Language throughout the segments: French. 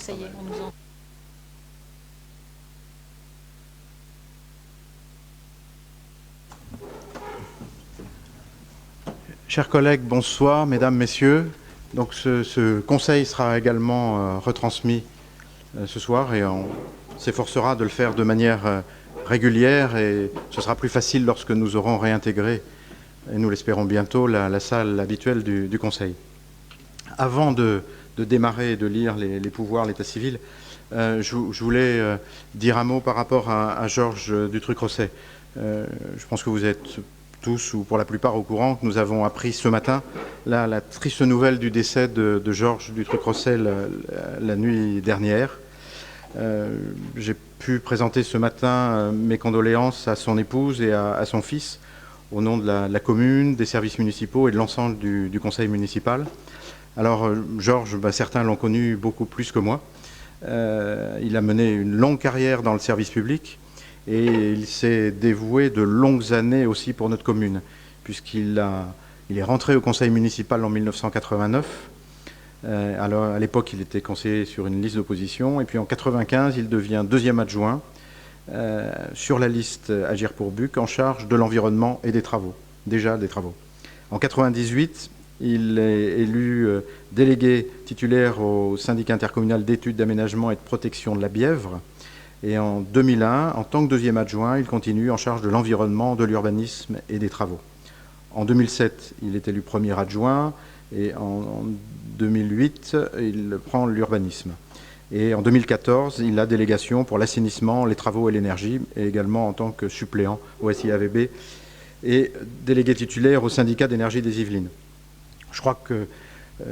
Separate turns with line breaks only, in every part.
ça y est, on nous entend.
Chers collègues, bonsoir, mesdames, messieurs. Donc ce conseil sera également retransmis ce soir et on s'efforcera de le faire de manière régulière et ce sera plus facile lorsque nous aurons réintégré, et nous l'espérons bientôt, la salle habituelle du conseil. Avant de démarrer et de lire les pouvoirs, l'état civil, je voulais dire un mot par rapport à Georges Dutreuc-Rosset. Je pense que vous êtes tous, ou pour la plupart, au courant que nous avons appris ce matin la triste nouvelle du décès de Georges Dutreuc-Rosset la nuit dernière. J'ai pu présenter ce matin mes condoléances à son épouse et à son fils, au nom de la commune, des services municipaux et de l'ensemble du conseil municipal. Alors, Georges, certains l'ont connu beaucoup plus que moi. Il a mené une longue carrière dans le service public. Et il s'est dévoué de longues années aussi pour notre commune, puisqu'il est rentré au conseil municipal en 1989. Alors, à l'époque, il était conseiller sur une liste d'opposition. Et puis en 1995, il devient deuxième adjoint sur la liste Agir pour Buc, en charge de l'environnement et des travaux, déjà des travaux. En 1998, il est élu délégué titulaire au syndicat intercommunal d'études d'aménagement et de protection de la Bièvre. Et en 2001, en tant que deuxième adjoint, il continue en charge de l'environnement, de l'urbanisme et des travaux. En 2007, il est élu premier adjoint et en 2008, il prend l'urbanisme. Et en 2014, il a délégation pour l'assainissement, les travaux et l'énergie, et également en tant que suppléant au SIAVB et délégué titulaire au syndicat d'énergie des Yvelines. Je crois que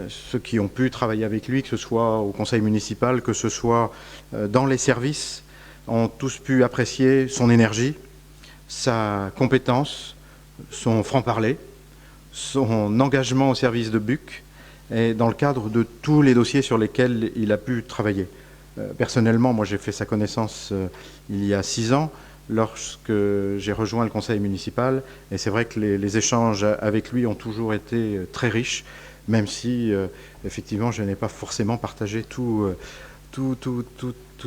ceux qui ont pu travailler avec lui, que ce soit au conseil municipal, que ce soit dans les services, ont tous pu apprécier son énergie, sa compétence, son franc-parler, son engagement au service de Buc, et dans le cadre de tous les dossiers sur lesquels il a pu travailler. Personnellement, moi j'ai fait sa connaissance il y a 6 ans, lorsque j'ai rejoint le conseil municipal, et c'est vrai que les échanges avec lui ont toujours été très riches, même si, effectivement, je n'ai pas forcément partagé toutes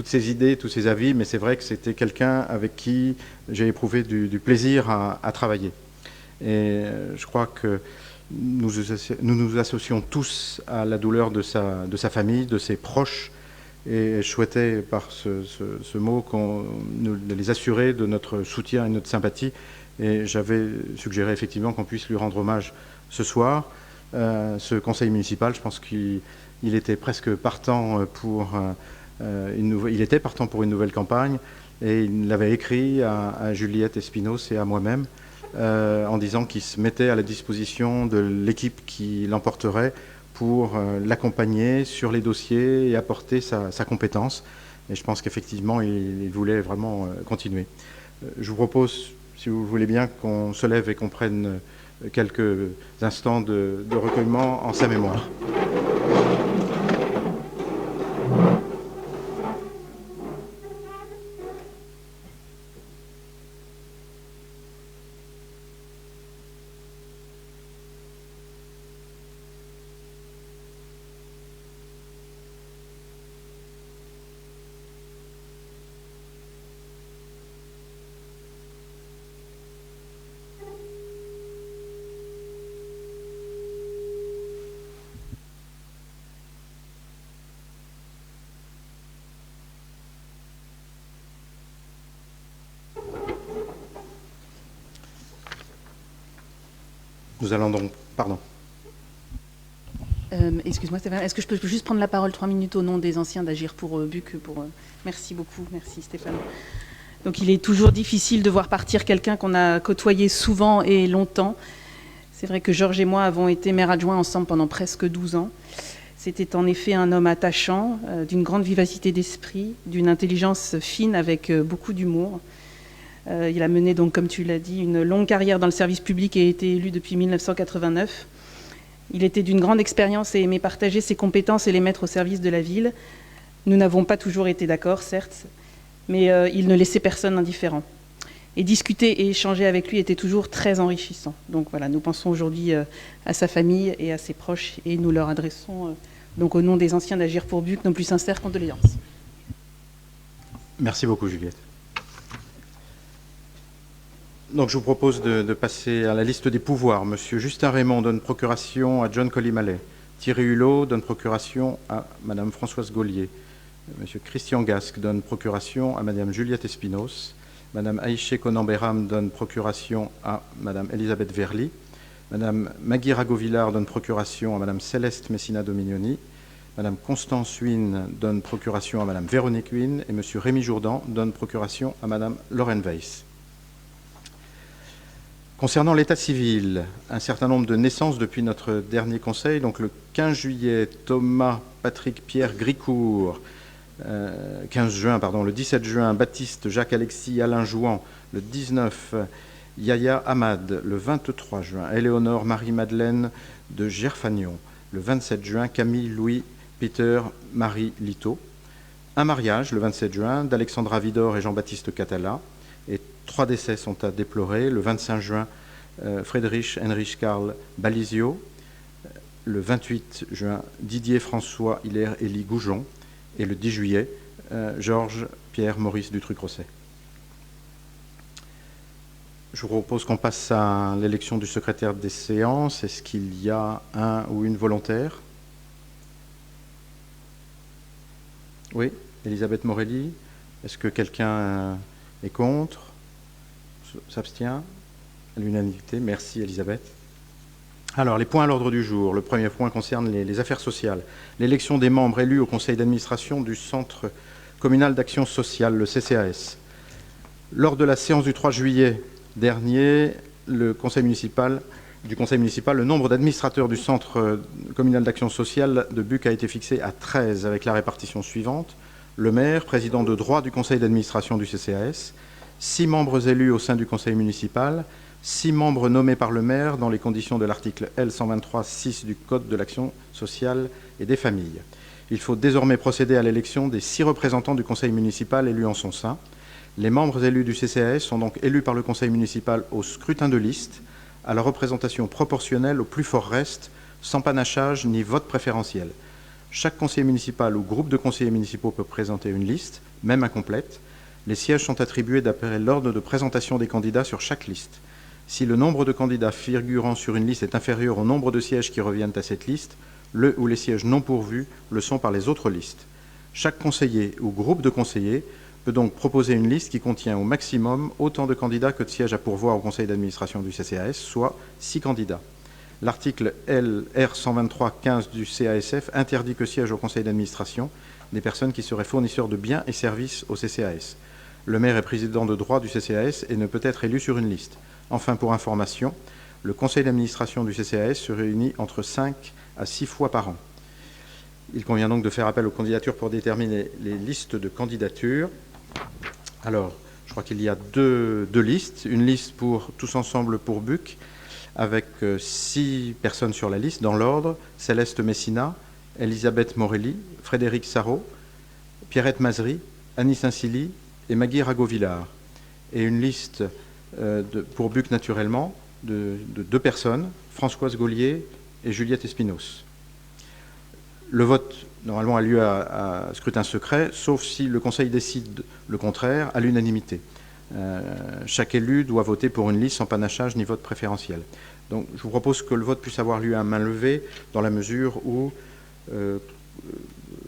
ses idées, tous ses avis, mais c'est vrai que c'était quelqu'un avec qui j'ai éprouvé du plaisir à travailler. Et je crois que nous nous associons tous à la douleur de sa famille, de ses proches, et je souhaitais par ce mot les assurer de notre soutien et de notre sympathie. Et j'avais suggéré effectivement qu'on puisse lui rendre hommage ce soir. Ce conseil municipal, je pense qu'il était presque partant pour il était partant pour une nouvelle campagne, et il l'avait écrit à Juliette Espinos et à moi-même en disant qu'il se mettait à la disposition de l'équipe qui l'emporterait pour l'accompagner sur les dossiers et apporter sa compétence. Et je pense qu'effectivement, il voulait vraiment continuer. Je vous propose, si vous voulez bien, qu'on se lève et qu'on prenne quelques instants de recueillement en sa mémoire. Nous allons donc... Pardon.
Excuse-moi Stéphane, est-ce que je peux juste prendre la parole 3 minutes au nom des anciens d'Agir pour Buc Merci beaucoup, merci Stéphane. Donc il est toujours difficile de voir partir quelqu'un qu'on a côtoyé souvent et longtemps. C'est vrai que Georges et moi avons été maire adjoint ensemble pendant presque 12 ans. C'était en effet un homme attachant, d'une grande vivacité d'esprit, d'une intelligence fine avec beaucoup d'humour. Il a mené donc, comme tu l'as dit, une longue carrière dans le service public et a été élu depuis 1989. Il était d'une grande expérience et aimait partager ses compétences et les mettre au service de la ville. Nous n'avons pas toujours été d'accord, certes, mais il ne laissait personne indifférent. Et discuter et échanger avec lui était toujours très enrichissant. Donc voilà, nous pensons aujourd'hui à sa famille et à ses proches et nous leur adressons Donc au nom des anciens d'Agir pour Buc, nos plus sincères condoléances.
Merci beaucoup, Juliette. Donc je vous propose de passer à la liste des pouvoirs. Monsieur Justin Raymond donne procuration à John Collimalet. Thierry Hulot donne procuration à Madame Françoise Gaulier. Monsieur Christian Gasque donne procuration à Madame Juliette Espinos. Madame Aïché Conan-Béram donne procuration à Madame Elisabeth Verly. Madame Maggie Ragovillard donne procuration à Madame Céleste Messina-Dominioni. Madame Constance Huynh donne procuration à Madame Véronique Huynh. Et Monsieur Rémi Jourdan donne procuration à Madame Lorraine Weiss. Concernant l'état civil, un certain nombre de naissances depuis notre dernier conseil. Donc le 15 juillet, Thomas Patrick Pierre Gricourt. 15 juin, pardon, le 17 juin, Baptiste Jacques-Alexis Alain Jouan. Le 19, Yaya Ahmad. Le 23 juin, Éléonore Marie-Madeleine de Gerfagnon. Le 27 juin, Camille Louis Peter Marie Lito. Un mariage, le 27 juin, d'Alexandra Vidor et Jean-Baptiste Catala. Et 3 décès sont à déplorer. Le 25 juin, Friedrich Heinrich Karl Balizio. Le 28 juin, Didier François Hilaire Élie Goujon. Et le 10 juillet, Georges Pierre Maurice Dutruc-Rosset. Je vous propose qu'on passe à l'élection du secrétaire des séances. Est-ce qu'il y a un ou une volontaire? Oui, Elisabeth Morelli. Est-ce que quelqu'un est contre? S'abstient? À l'unanimité. Merci, Elisabeth. Alors, les points à l'ordre du jour. Le premier point concerne les affaires sociales. L'élection des membres élus au conseil d'administration du Centre communal d'action sociale, le CCAS. Lors de la séance du 3 juillet dernier, du conseil municipal, le nombre d'administrateurs du Centre communal d'action sociale de Buc a été fixé à 13, avec la répartition suivante. Le maire, président de droit du conseil d'administration du CCAS, 6 membres élus au sein du conseil municipal, 6 membres nommés par le maire dans les conditions de l'article L. 123-6 du Code de l'action sociale et des familles. Il faut désormais procéder à l'élection des 6 représentants du conseil municipal élus en son sein. Les membres élus du CCAS sont donc élus par le conseil municipal au scrutin de liste, à la représentation proportionnelle au plus fort reste, sans panachage ni vote préférentiel. Chaque conseiller municipal ou groupe de conseillers municipaux peut présenter une liste, même incomplète. Les sièges sont attribués d'après l'ordre de présentation des candidats sur chaque liste. Si le nombre de candidats figurant sur une liste est inférieur au nombre de sièges qui reviennent à cette liste, le ou les sièges non pourvus le sont par les autres listes. Chaque conseiller ou groupe de conseillers peut donc proposer une liste qui contient au maximum autant de candidats que de sièges à pourvoir au conseil d'administration du CCAS, soit 6 candidats. L'article R 123-15 du CASF interdit que siègent au conseil d'administration des personnes qui seraient fournisseurs de biens et services au CCAS. Le maire est président de droit du CCAS et ne peut être élu sur une liste. Enfin, pour information, le conseil d'administration du CCAS se réunit entre 5 à 6 fois par an. Il convient donc de faire appel aux candidatures pour déterminer les listes de candidatures. Alors, je crois qu'il y a deux listes. Une liste pour Tous Ensemble pour Buc, avec 6 personnes sur la liste, dans l'ordre: Céleste Messina, Elisabeth Morelli, Frédéric Sarrault, Pierrette Mazery, Annie Saint-Silly et Maggie Ragovillard. Et une liste pour Buc naturellement, de 2 personnes, Françoise Gaulier et Juliette Espinos. Le vote, normalement, a lieu à scrutin secret, sauf si le Conseil décide le contraire, à l'unanimité. Chaque élu doit voter pour une liste sans panachage ni vote préférentiel. Donc, je vous propose que le vote puisse avoir lieu à main levée, dans la mesure où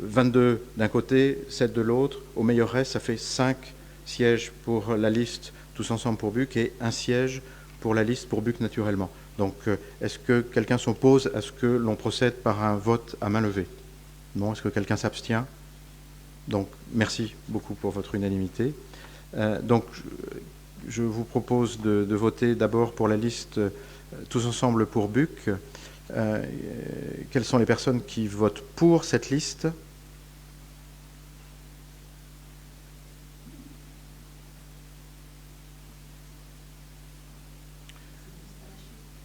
22 d'un côté, 7 de l'autre. Au meilleur reste, ça fait 5 sièges pour la liste Tous Ensemble pour Buc et 1 siège pour la liste pour Buc naturellement. Donc, est-ce que quelqu'un s'oppose à ce que l'on procède par un vote à main levée? Non. Est-ce que quelqu'un s'abstient? Donc, merci beaucoup pour votre unanimité. Donc, je vous propose de voter d'abord pour la liste Tous Ensemble pour Buc. Quelles sont les personnes qui votent pour cette liste?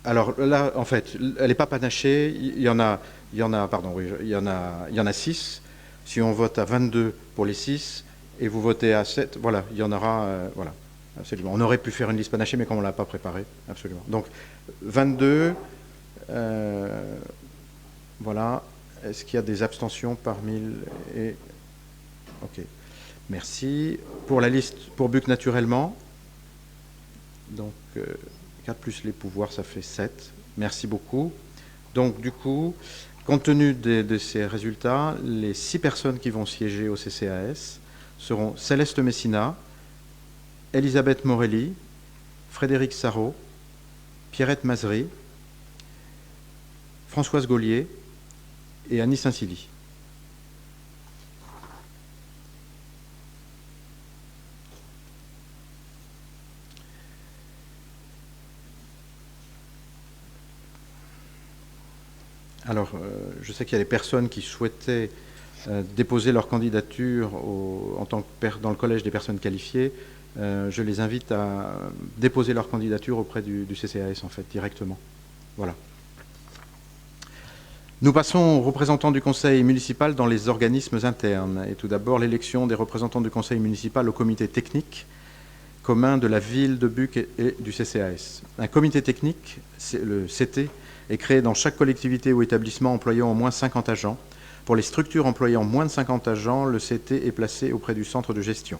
Alors là, en fait, elle n'est pas panachée. Il y en a 6. Si on vote à 22 pour les 6 et vous votez à 7, voilà, il y en aura, voilà, absolument. On aurait pu faire une liste panachée, mais comme on ne l'a pas préparée, absolument. Donc 22, voilà. Est-ce qu'il y a des abstentions parmi les... Ok. Merci. Pour la liste, pour BUC naturellement, donc 4 plus les pouvoirs, ça fait 7. Merci beaucoup. Donc du coup, compte tenu de ces résultats, les 6 personnes qui vont siéger au CCAS seront Céleste Messina, Elisabeth Morelli, Frédéric Sarrault, Pierrette Mazery, Françoise Gaulier et Annie Saint-Silly. Alors, je sais qu'il y a des personnes qui souhaitaient déposer leur candidature dans le collège des personnes qualifiées. Je les invite à déposer leur candidature auprès du CCAS, en fait, directement. Voilà. Nous passons aux représentants du conseil municipal dans les organismes internes. Et tout d'abord, l'élection des représentants du conseil municipal au comité technique commun de la ville de Buc et du CCAS. Un comité technique, le CT, est créé dans chaque collectivité ou établissement employant au moins 50 agents. Pour les structures employant moins de 50 agents, le CT est placé auprès du centre de gestion.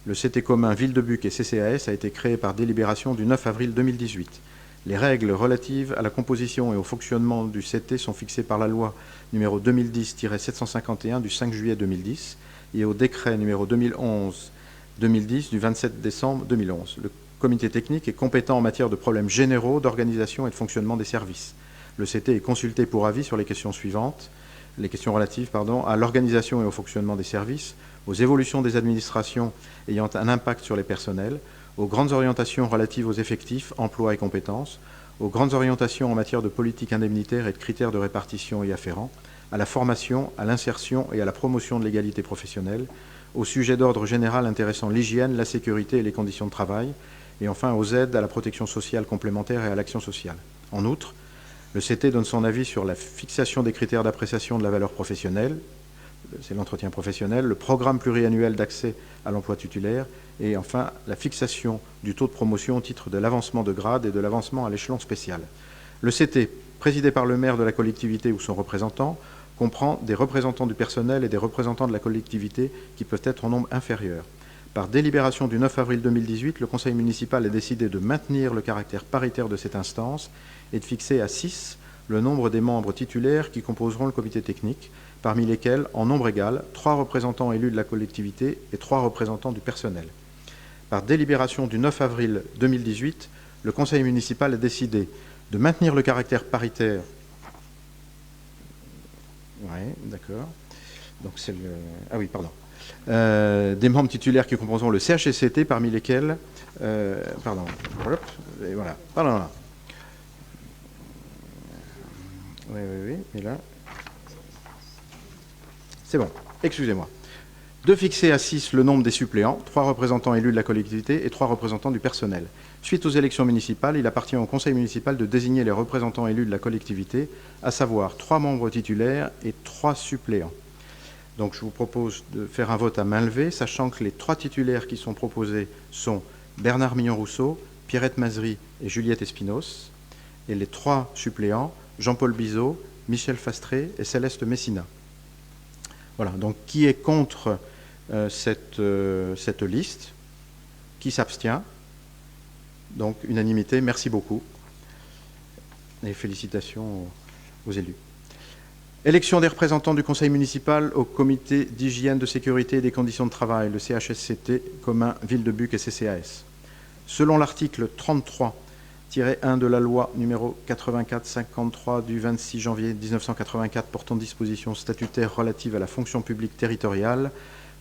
Le CT commun Ville de Buc et CCAS a été créé par délibération du 9 avril 2018. Les règles relatives à la composition et au fonctionnement du CT sont fixées par la loi numéro 2010-751 du 5 juillet 2010 et au décret numéro 2011-2010 du 27 décembre 2011. Le comité technique est compétent en matière de problèmes généraux d'organisation et de fonctionnement des services. Le CT est consulté pour avis sur les questions suivantes, les questions relatives à l'organisation et au fonctionnement des services, aux évolutions des administrations ayant un impact sur les personnels, aux grandes orientations relatives aux effectifs, emplois et compétences, aux grandes orientations en matière de politique indemnitaire et de critères de répartition y afférents, à la formation, à l'insertion et à la promotion de l'égalité professionnelle, aux sujets d'ordre général intéressant l'hygiène, la sécurité et les conditions de travail, et enfin aux aides à la protection sociale complémentaire et à l'action sociale. En outre, le CT donne son avis sur la fixation des critères d'appréciation de la valeur professionnelle, c'est l'entretien professionnel, le programme pluriannuel d'accès à l'emploi titulaire, et enfin la fixation du taux de promotion au titre de l'avancement de grade et de l'avancement à l'échelon spécial. Le CT, présidé par le maire de la collectivité ou son représentant, comprend des représentants du personnel et des représentants de la collectivité qui peuvent être en nombre inférieur. Par délibération du 9 avril 2018, le conseil municipal a décidé de maintenir le caractère paritaire de cette instance et de fixer à 6 le nombre des membres titulaires qui composeront le comité technique, parmi lesquels, en nombre égal, 3 représentants élus de la collectivité et 3 représentants du personnel. Par délibération du 9 avril 2018, le conseil municipal a décidé de maintenir le caractère paritaire. Oui, d'accord. Donc c'est le... Ah oui, pardon. Des membres titulaires qui composeront le CHSCT, parmi lesquels... pardon. Et voilà. Pardon, là. Oui. Et là... C'est bon. Excusez-moi. De fixer à 6 le nombre des suppléants, 3 représentants élus de la collectivité et 3 représentants du personnel. Suite aux élections municipales, il appartient au conseil municipal de désigner les représentants élus de la collectivité, à savoir 3 membres titulaires et 3 suppléants. Donc je vous propose de faire un vote à main levée, sachant que les 3 titulaires qui sont proposés sont Bernard Mignon-Rousseau, Pierrette Mazery et Juliette Espinos, et les 3 suppléants, Jean-Paul Bizot, Michel Fastré et Céleste Messina. Voilà, donc qui est contre cette liste? Qui s'abstient? Donc unanimité, merci beaucoup. Et félicitations aux élus. Élection des représentants du conseil municipal au comité d'hygiène, de sécurité et des conditions de travail, le CHSCT commun Ville de Buc et CCAS. Selon l'article 33-1 de la loi numéro 84-53 du 26 janvier 1984 portant dispositions statutaires relatives à la fonction publique territoriale,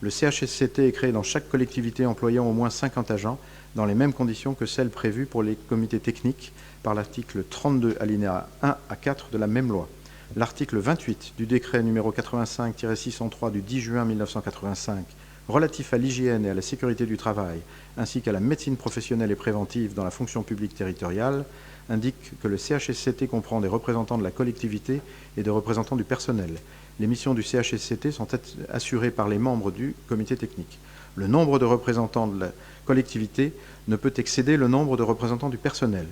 le CHSCT est créé dans chaque collectivité employant au moins 50 agents dans les mêmes conditions que celles prévues pour les comités techniques par l'article 32 alinéa 1 à 4 de la même loi. L'article 28 du décret numéro 85-603 du 10 juin 1985 relatif à l'hygiène et à la sécurité du travail, ainsi qu'à la médecine professionnelle et préventive dans la fonction publique territoriale, indique que le CHSCT comprend des représentants de la collectivité et des représentants du personnel. Les missions du CHSCT sont assurées par les membres du comité technique. Le nombre de représentants de la collectivité ne peut excéder le nombre de représentants du personnel.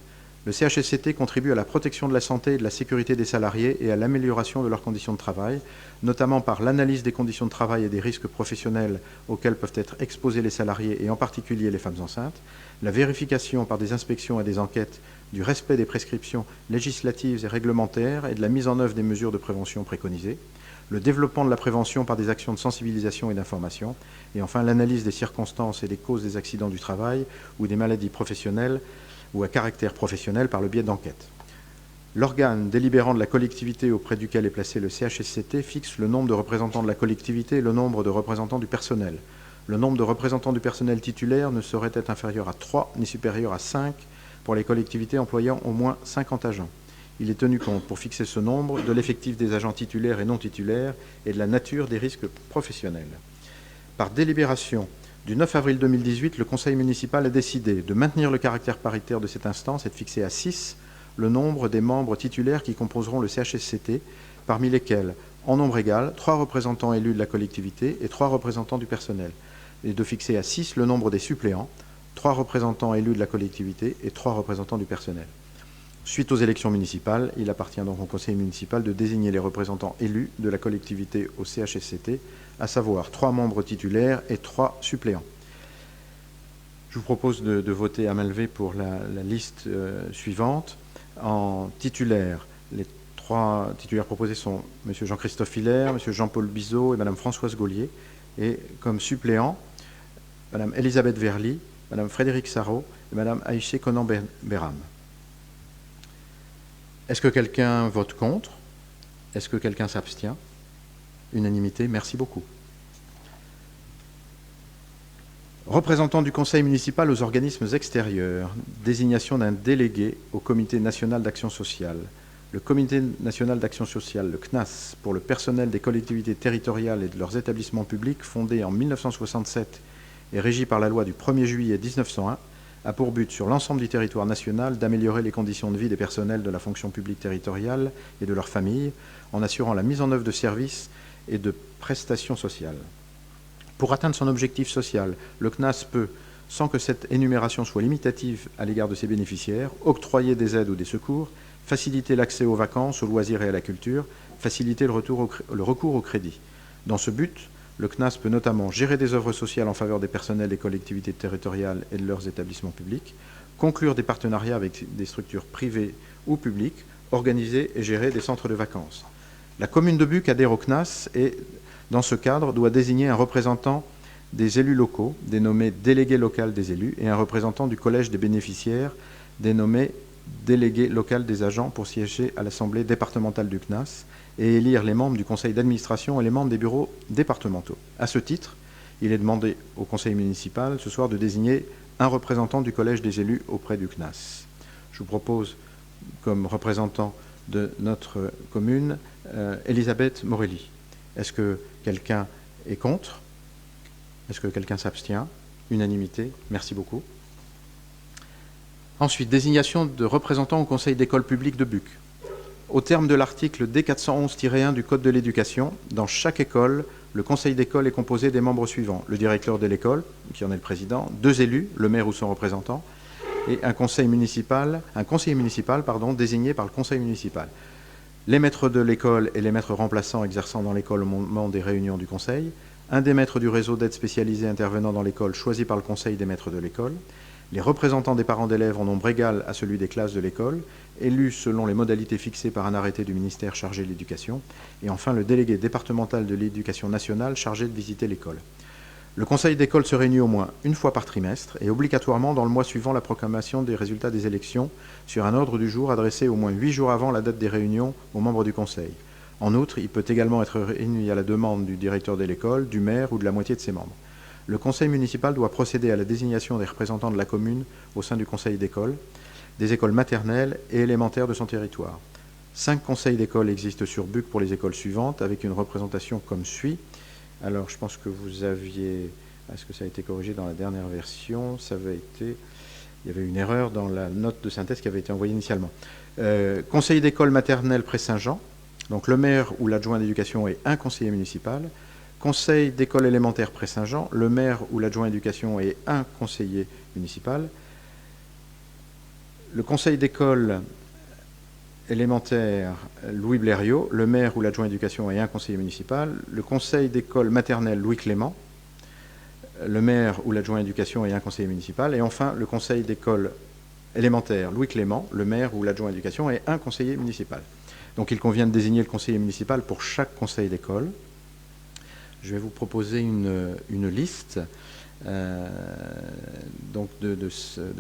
Le CHSCT contribue à la protection de la santé et de la sécurité des salariés et à l'amélioration de leurs conditions de travail, notamment par l'analyse des conditions de travail et des risques professionnels auxquels peuvent être exposés les salariés et en particulier les femmes enceintes, la vérification par des inspections et des enquêtes du respect des prescriptions législatives et réglementaires et de la mise en œuvre des mesures de prévention préconisées, le développement de la prévention par des actions de sensibilisation et d'information, et enfin l'analyse des circonstances et des causes des accidents du travail ou des maladies professionnelles ou à caractère professionnel par le biais d'enquêtes. L'organe délibérant de la collectivité auprès duquel est placé le CHSCT fixe le nombre de représentants de la collectivité et le nombre de représentants du personnel. Le nombre de représentants du personnel titulaire ne saurait être inférieur à 3 ni supérieur à 5 pour les collectivités employant au moins 50 agents. Il est tenu compte, pour fixer ce nombre, de l'effectif des agents titulaires et non titulaires et de la nature des risques professionnels. Par délibération du 9 avril 2018, le Conseil municipal a décidé de maintenir le caractère paritaire de cette instance et de fixer à 6 le nombre des membres titulaires qui composeront le CHSCT, parmi lesquels, en nombre égal, 3 représentants élus de la collectivité et 3 représentants du personnel, et de fixer à 6 le nombre des suppléants, 3 représentants élus de la collectivité et 3 représentants du personnel. Suite aux élections municipales, il appartient donc au conseil municipal de désigner les représentants élus de la collectivité au CHSCT, à savoir 3 membres titulaires et 3 suppléants. Je vous propose de voter à main levée pour la liste suivante. En titulaire, les 3 titulaires proposés sont M. Jean-Christophe Hilaire, M. Jean-Paul Bizot et Mme Françoise Gaulier. Et comme suppléants, Mme Elisabeth Verly, Mme Frédéric Sarrault et Mme Aïché Conan-Béram. Est-ce que quelqu'un vote contre? Est-ce que quelqu'un s'abstient? Unanimité, merci beaucoup. Représentants du conseil municipal aux organismes extérieurs, désignation d'un délégué au comité national d'action sociale. Le comité national d'action sociale, le CNAS, pour le personnel des collectivités territoriales et de leurs établissements publics, fondé en 1967 et régi par la loi du 1er juillet 1901, a pour but, sur l'ensemble du territoire national, d'améliorer les conditions de vie des personnels de la fonction publique territoriale et de leurs familles, en assurant la mise en œuvre de services et de prestations sociales. Pour atteindre son objectif social, le CNAS peut, sans que cette énumération soit limitative à l'égard de ses bénéficiaires, octroyer des aides ou des secours, faciliter l'accès aux vacances, aux loisirs et à la culture, faciliter le recours au crédit. Dans ce but, le CNAS peut notamment gérer des œuvres sociales en faveur des personnels des collectivités territoriales et de leurs établissements publics, conclure des partenariats avec des structures privées ou publiques, organiser et gérer des centres de vacances. La commune de Buc adhère au CNAS et, dans ce cadre, doit désigner un représentant des élus locaux, dénommé délégué local des élus, et un représentant du collège des bénéficiaires, dénommé délégué local des agents, pour siéger à l'assemblée départementale du CNAS et élire les membres du conseil d'administration et les membres des bureaux départementaux. À ce titre, il est demandé au conseil municipal ce soir de désigner un représentant du collège des élus auprès du CNAS. Je vous propose comme représentant de notre commune Elisabeth Morelli. Est-ce que quelqu'un est contre? Est-ce que quelqu'un s'abstient? Unanimité, merci beaucoup. Ensuite, désignation de représentants au conseil d'école publique de Buc. Au terme de l'article D411-1 du Code de l'éducation, dans chaque école, le conseil d'école est composé des membres suivants: le directeur de l'école, qui en est le président, 2 élus, le maire ou son représentant, et un conseiller municipal, désigné par le conseil municipal. Les maîtres de l'école et les maîtres remplaçants exerçant dans l'école au moment des réunions du conseil, un des maîtres du réseau d'aide spécialisée intervenant dans l'école choisi par le conseil des maîtres de l'école, les représentants des parents d'élèves en nombre égal à celui des classes de l'école, élus selon les modalités fixées par un arrêté du ministère chargé de l'éducation, et enfin le délégué départemental de l'éducation nationale chargé de visiter l'école. Le conseil d'école se réunit au moins une fois par trimestre et obligatoirement dans le mois suivant la proclamation des résultats des élections sur un ordre du jour adressé au moins 8 jours avant la date des réunions aux membres du conseil. En outre, il peut également être réuni à la demande du directeur de l'école, du maire ou de la moitié de ses membres. Le conseil municipal doit procéder à la désignation des représentants de la commune au sein du conseil d'école, des écoles maternelles et élémentaires de son territoire. 5 conseils d'école existent sur Buc pour les écoles suivantes, avec une représentation comme suit. Alors, je pense que vous aviez... Est-ce que ça a été corrigé dans la dernière version? Il y avait une erreur dans la note de synthèse qui avait été envoyée initialement. Conseil d'école maternelle Pré-Saint-Jean. Donc, le maire ou l'adjoint d'éducation est un conseiller municipal. Conseil d'école élémentaire Pré-Saint-Jean, le maire ou l'adjoint d'éducation est un conseiller municipal. le conseil d'école élémentaire Louis Blériot, le maire ou l'adjoint éducation et un conseiller municipal, le conseil d'école maternelle Louis Clément, le maire ou l'adjoint éducation et un conseiller municipal, et enfin le conseil d'école élémentaire Louis Clément, le maire ou l'adjoint éducation et un conseiller municipal. Donc il convient de désigner le conseiller municipal pour chaque conseil d'école. Je vais vous proposer une liste donc de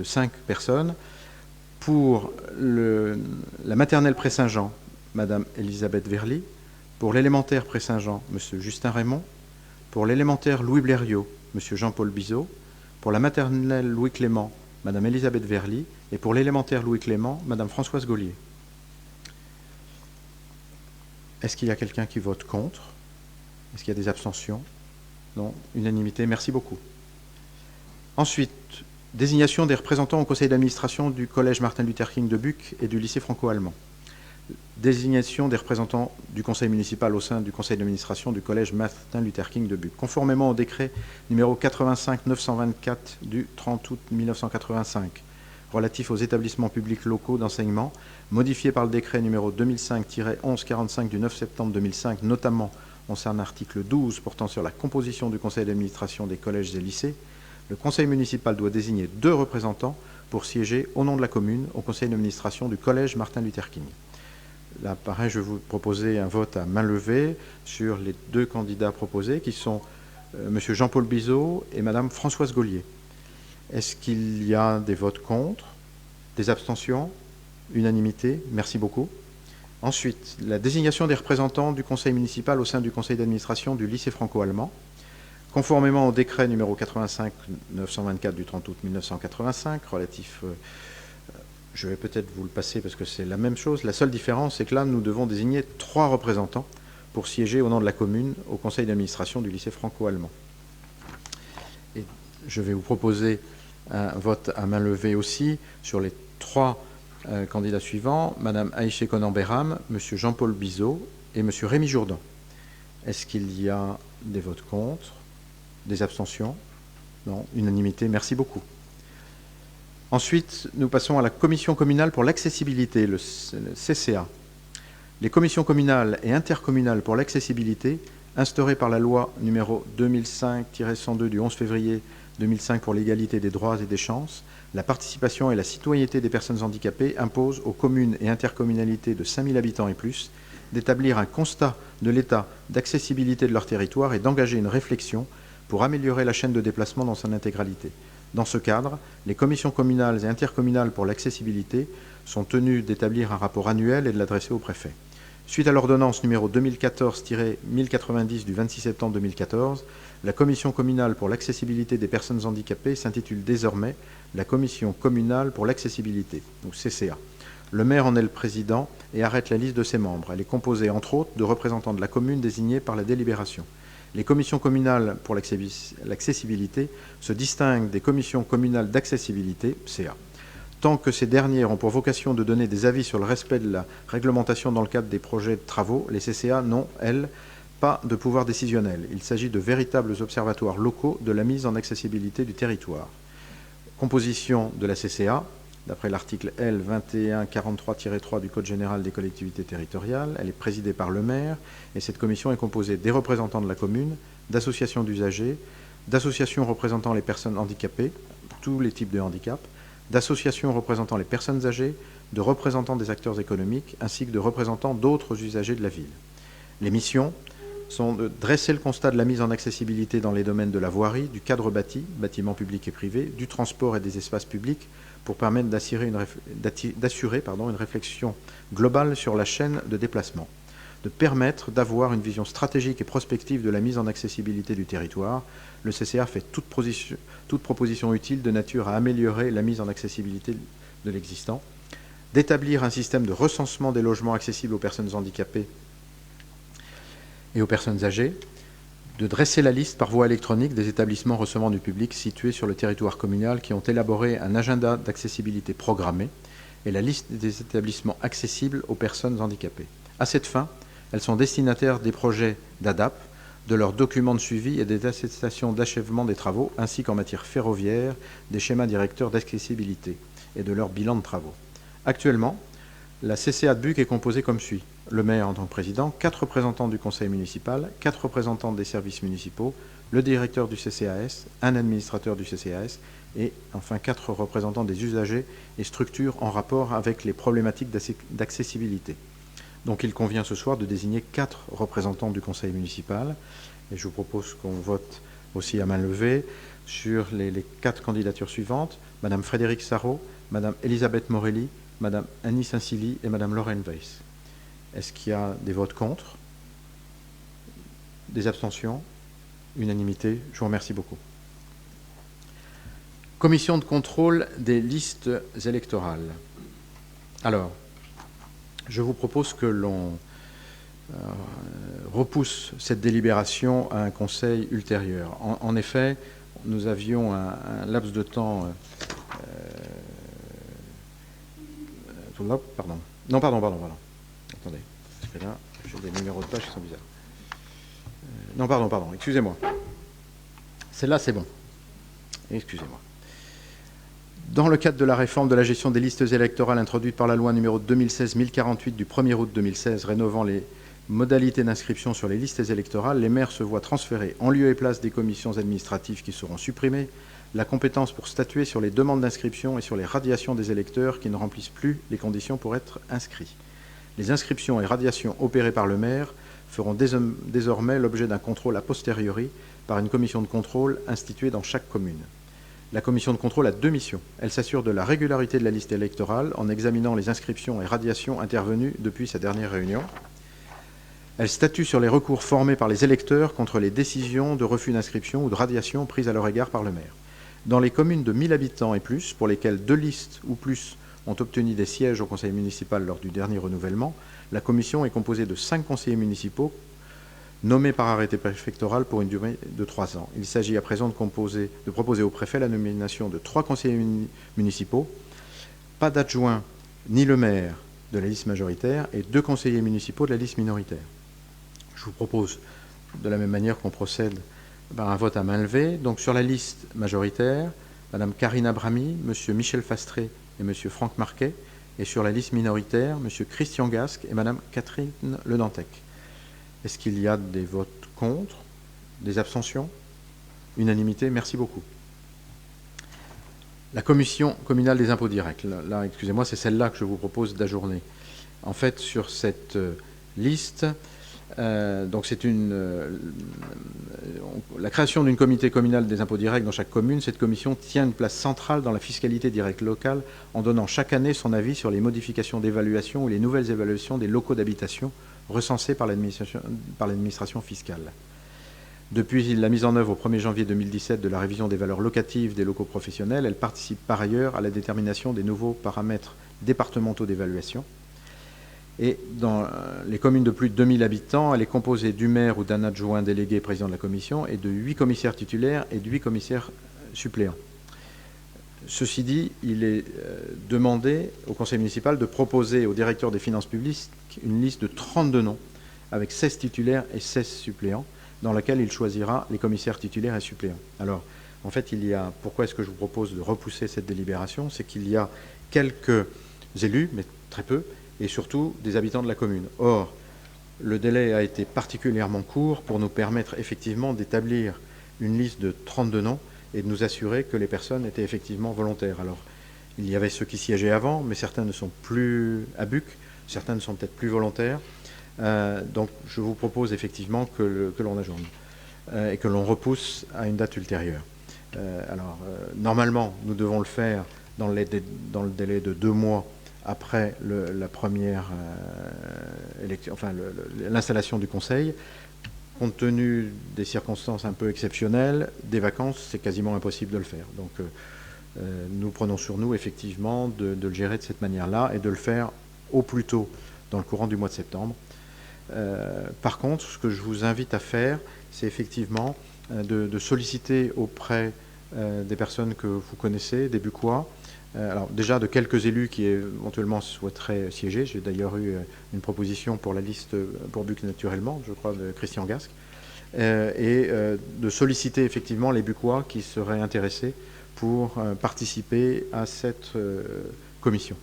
5 personnes. Pour la maternelle Pré-Saint-Jean, Madame Elisabeth Verly. Pour l'élémentaire Pré-Saint-Jean, Monsieur Justin Raymond. Pour l'élémentaire Louis Blériot, Monsieur Jean-Paul Bizot. Pour la maternelle Louis Clément, Madame Elisabeth Verly. Et pour l'élémentaire Louis Clément, Madame Françoise Gaulier. Est-ce qu'il y a quelqu'un qui vote contre? Est-ce qu'il y a des abstentions? Non, unanimité, merci beaucoup. Ensuite, désignation des représentants au conseil d'administration du collège Martin Luther King de Buc et du lycée franco-allemand. Désignation des représentants du conseil municipal au sein du conseil d'administration du collège Martin Luther King de Buc. Conformément au décret numéro 85-924 du 30 août 1985 relatif aux établissements publics locaux d'enseignement, modifié par le décret numéro 2005-1145 du 9 septembre 2005, notamment concernant l'article 12 portant sur la composition du conseil d'administration des collèges et lycées, le conseil municipal doit désigner 2 représentants pour siéger au nom de la commune au conseil d'administration du collège Martin Luther King. Là, pareil, je vais vous proposer un vote à main levée sur les 2 candidats proposés qui sont M. Jean-Paul Bizot et Mme Françoise Gaulier. Est-ce qu'il y a des votes contre? Des abstentions? Unanimité? Merci beaucoup. Ensuite, la désignation des représentants du conseil municipal au sein du conseil d'administration du lycée franco-allemand. Conformément au décret numéro 85-924 du 30 août 1985, relatif, je vais peut-être vous le passer parce que c'est la même chose, la seule différence c'est que là nous devons désigner 3 représentants pour siéger au nom de la commune au conseil d'administration du lycée franco-allemand. Et je vais vous proposer un vote à main levée aussi sur les 3 candidats suivants, Mme Aïché Conan-Béram, M. Jean-Paul Bizot et M. Rémi Jourdan. Est-ce qu'il y a des votes contre? Des abstentions? Non, unanimité, merci beaucoup. Ensuite, nous passons à la commission communale pour l'accessibilité, le CCA. Les commissions communales et intercommunales pour l'accessibilité, instaurées par la loi numéro 2005-102 du 11 février 2005 pour l'égalité des droits et des chances, la participation et la citoyenneté des personnes handicapées imposent aux communes et intercommunalités de 5000 habitants et plus d'établir un constat de l'état d'accessibilité de leur territoire et d'engager une réflexion pour améliorer la chaîne de déplacement dans son intégralité. Dans ce cadre, les commissions communales et intercommunales pour l'accessibilité sont tenues d'établir un rapport annuel et de l'adresser au préfet. Suite à l'ordonnance numéro 2014-1090 du 26 septembre 2014, la commission communale pour l'accessibilité des personnes handicapées s'intitule désormais la commission communale pour l'accessibilité, donc CCA. Le maire en est le président et arrête la liste de ses membres. Elle est composée, entre autres, de représentants de la commune désignés par la délibération. Les commissions communales pour l'accessibilité se distinguent des commissions communales d'accessibilité, CA. Tant que ces dernières ont pour vocation de donner des avis sur le respect de la réglementation dans le cadre des projets de travaux, les CCA n'ont, elles, pas de pouvoir décisionnel. Il s'agit de véritables observatoires locaux de la mise en accessibilité du territoire. Composition de la CCA, d'après l'article L 2143-3 du Code général des collectivités territoriales. Elle est présidée par le maire et cette commission est composée des représentants de la commune, d'associations d'usagers, d'associations représentant les personnes handicapées, tous les types de handicap, d'associations représentant les personnes âgées, de représentants des acteurs économiques ainsi que de représentants d'autres usagers de la ville. Les missions sont de dresser le constat de la mise en accessibilité dans les domaines de la voirie, du cadre bâti, bâtiments publics et privés, du transport et des espaces publics, pour permettre d'assurer une réflexion globale sur la chaîne de déplacement, de permettre d'avoir une vision stratégique et prospective de la mise en accessibilité du territoire. Le CCA fait toute proposition utile de nature à améliorer la mise en accessibilité de l'existant, d'établir un système de recensement des logements accessibles aux personnes handicapées et aux personnes âgées, de dresser la liste par voie électronique des établissements recevant du public situés sur le territoire communal qui ont élaboré un agenda d'accessibilité programmé et la liste des établissements accessibles aux personnes handicapées. À cette fin, elles sont destinataires des projets d'ADAP, de leurs documents de suivi et des attestations d'achèvement des travaux, ainsi qu'en matière ferroviaire, des schémas directeurs d'accessibilité et de leur bilan de travaux. Actuellement, la CCA de Buc est composée comme suit. Le maire en tant que président, 4 représentants du conseil municipal, 4 représentants des services municipaux, le directeur du CCAS, un administrateur du CCAS et enfin 4 représentants des usagers et structures en rapport avec les problématiques d'accessibilité. Donc il convient ce soir de désigner 4 représentants du conseil municipal et je vous propose qu'on vote aussi à main levée sur les 4 candidatures suivantes. Madame Frédérique Sarrault, Madame Elisabeth Morelli, Madame Annie Saint-Silly et Madame Lorraine Weiss. Est-ce qu'il y a des votes contre? Des abstentions? Unanimité? Je vous remercie beaucoup. Commission de contrôle des listes électorales. Alors, je vous propose que l'on repousse cette délibération à un conseil ultérieur. En effet, nous avions un laps de temps... pardon. Non, pardon. Attendez, parce que là, j'ai des numéros de page qui sont bizarres. Non, pardon, excusez-moi. Celle-là, c'est bon. Excusez-moi. Dans le cadre de la réforme de la gestion des listes électorales introduite par la loi numéro 2016-1048 du 1er août 2016 rénovant les modalités d'inscription sur les listes électorales, les maires se voient transférer, en lieu et place des commissions administratives qui seront supprimées, la compétence pour statuer sur les demandes d'inscription et sur les radiations des électeurs qui ne remplissent plus les conditions pour être inscrits. Les inscriptions et radiations opérées par le maire feront désormais l'objet d'un contrôle a posteriori par une commission de contrôle instituée dans chaque commune. La commission de contrôle a 2 missions. Elle s'assure de la régularité de la liste électorale en examinant les inscriptions et radiations intervenues depuis sa dernière réunion. Elle statue sur les recours formés par les électeurs contre les décisions de refus d'inscription ou de radiation prises à leur égard par le maire. Dans les communes de 1000 habitants et plus, pour lesquelles 2 listes ou plus ont obtenu des sièges au conseil municipal lors du dernier renouvellement, la commission est composée de 5 conseillers municipaux nommés par arrêté préfectoral pour une durée de 3 ans. Il s'agit à présent de proposer au préfet la nomination de 3 conseillers municipaux, pas d'adjoint ni le maire de la liste majoritaire et 2 conseillers municipaux de la liste minoritaire. Je vous propose de la même manière qu'on procède par un vote à main levée. Donc sur la liste majoritaire, Mme Karina Bramy, M. Michel Fastré et M. Franck Marquet, et sur la liste minoritaire, M. Christian Gasque et Mme Catherine Le Dantec. Est-ce qu'il y a des votes contre? Des abstentions? Unanimité? Merci beaucoup. La commission communale des impôts directs. Là, excusez-moi, c'est celle-là que je vous propose d'ajourner. En fait, sur cette liste, donc c'est la création d'une comité communale des impôts directs dans chaque commune. Cette commission tient une place centrale dans la fiscalité directe locale en donnant chaque année son avis sur les modifications d'évaluation ou les nouvelles évaluations des locaux d'habitation recensés par l'administration fiscale. Depuis la mise en œuvre au 1er janvier 2017 de la révision des valeurs locatives des locaux professionnels, elle participe par ailleurs à la détermination des nouveaux paramètres départementaux d'évaluation. Et dans les communes de plus de 2000 habitants, elle est composée du maire ou d'un adjoint délégué président de la commission et de 8 commissaires titulaires et de 8 commissaires suppléants. Ceci dit, il est demandé au conseil municipal de proposer au directeur des finances publiques une liste de 32 noms avec 16 titulaires et 16 suppléants dans laquelle il choisira les commissaires titulaires et suppléants. Alors, en fait, pourquoi est-ce que je vous propose de repousser cette délibération? C'est qu'il y a quelques élus, mais très peu, et surtout des habitants de la commune. Or, le délai a été particulièrement court pour nous permettre effectivement d'établir une liste de 32 noms et de nous assurer que les personnes étaient effectivement volontaires. Alors, il y avait ceux qui siégeaient avant, mais certains ne sont plus à Buc, certains ne sont peut-être plus volontaires. Donc, je vous propose effectivement que l'on ajourne et que l'on repousse à une date ultérieure. Normalement, nous devons le faire dans le délai de 2 mois après la première l'installation du conseil. Compte tenu des circonstances un peu exceptionnelles, des vacances, c'est quasiment impossible de le faire. Donc, nous prenons sur nous, effectivement, de le gérer de cette manière-là et de le faire au plus tôt dans le courant du mois de septembre. Par contre, ce que je vous invite à faire, c'est effectivement de solliciter auprès des personnes que vous connaissez, des Bucois, alors déjà de quelques élus qui éventuellement souhaiteraient siéger. J'ai d'ailleurs eu une proposition pour la liste pour Buc naturellement, je crois, de Christian Gasque, et de solliciter effectivement les Bucois qui seraient intéressés pour participer à cette commission.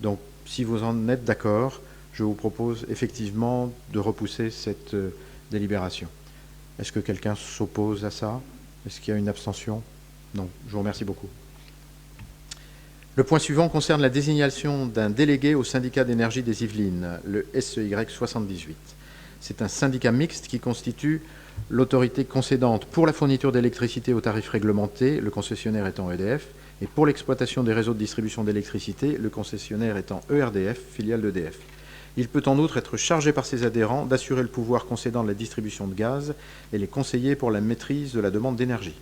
Donc, si vous en êtes d'accord, je vous propose effectivement de repousser cette délibération. Est-ce que quelqu'un s'oppose à ça? Est-ce qu'il y a une abstention? Non. Je vous remercie beaucoup. Le point suivant concerne la désignation d'un délégué au syndicat d'énergie des Yvelines, le SEY 78. C'est un syndicat mixte qui constitue l'autorité concédante pour la fourniture d'électricité au tarif réglementé, le concessionnaire étant EDF, et pour l'exploitation des réseaux de distribution d'électricité, le concessionnaire étant ERDF, filiale d'EDF. Il peut en outre être chargé par ses adhérents d'assurer le pouvoir concédant de la distribution de gaz et les conseiller pour la maîtrise de la demande d'énergie.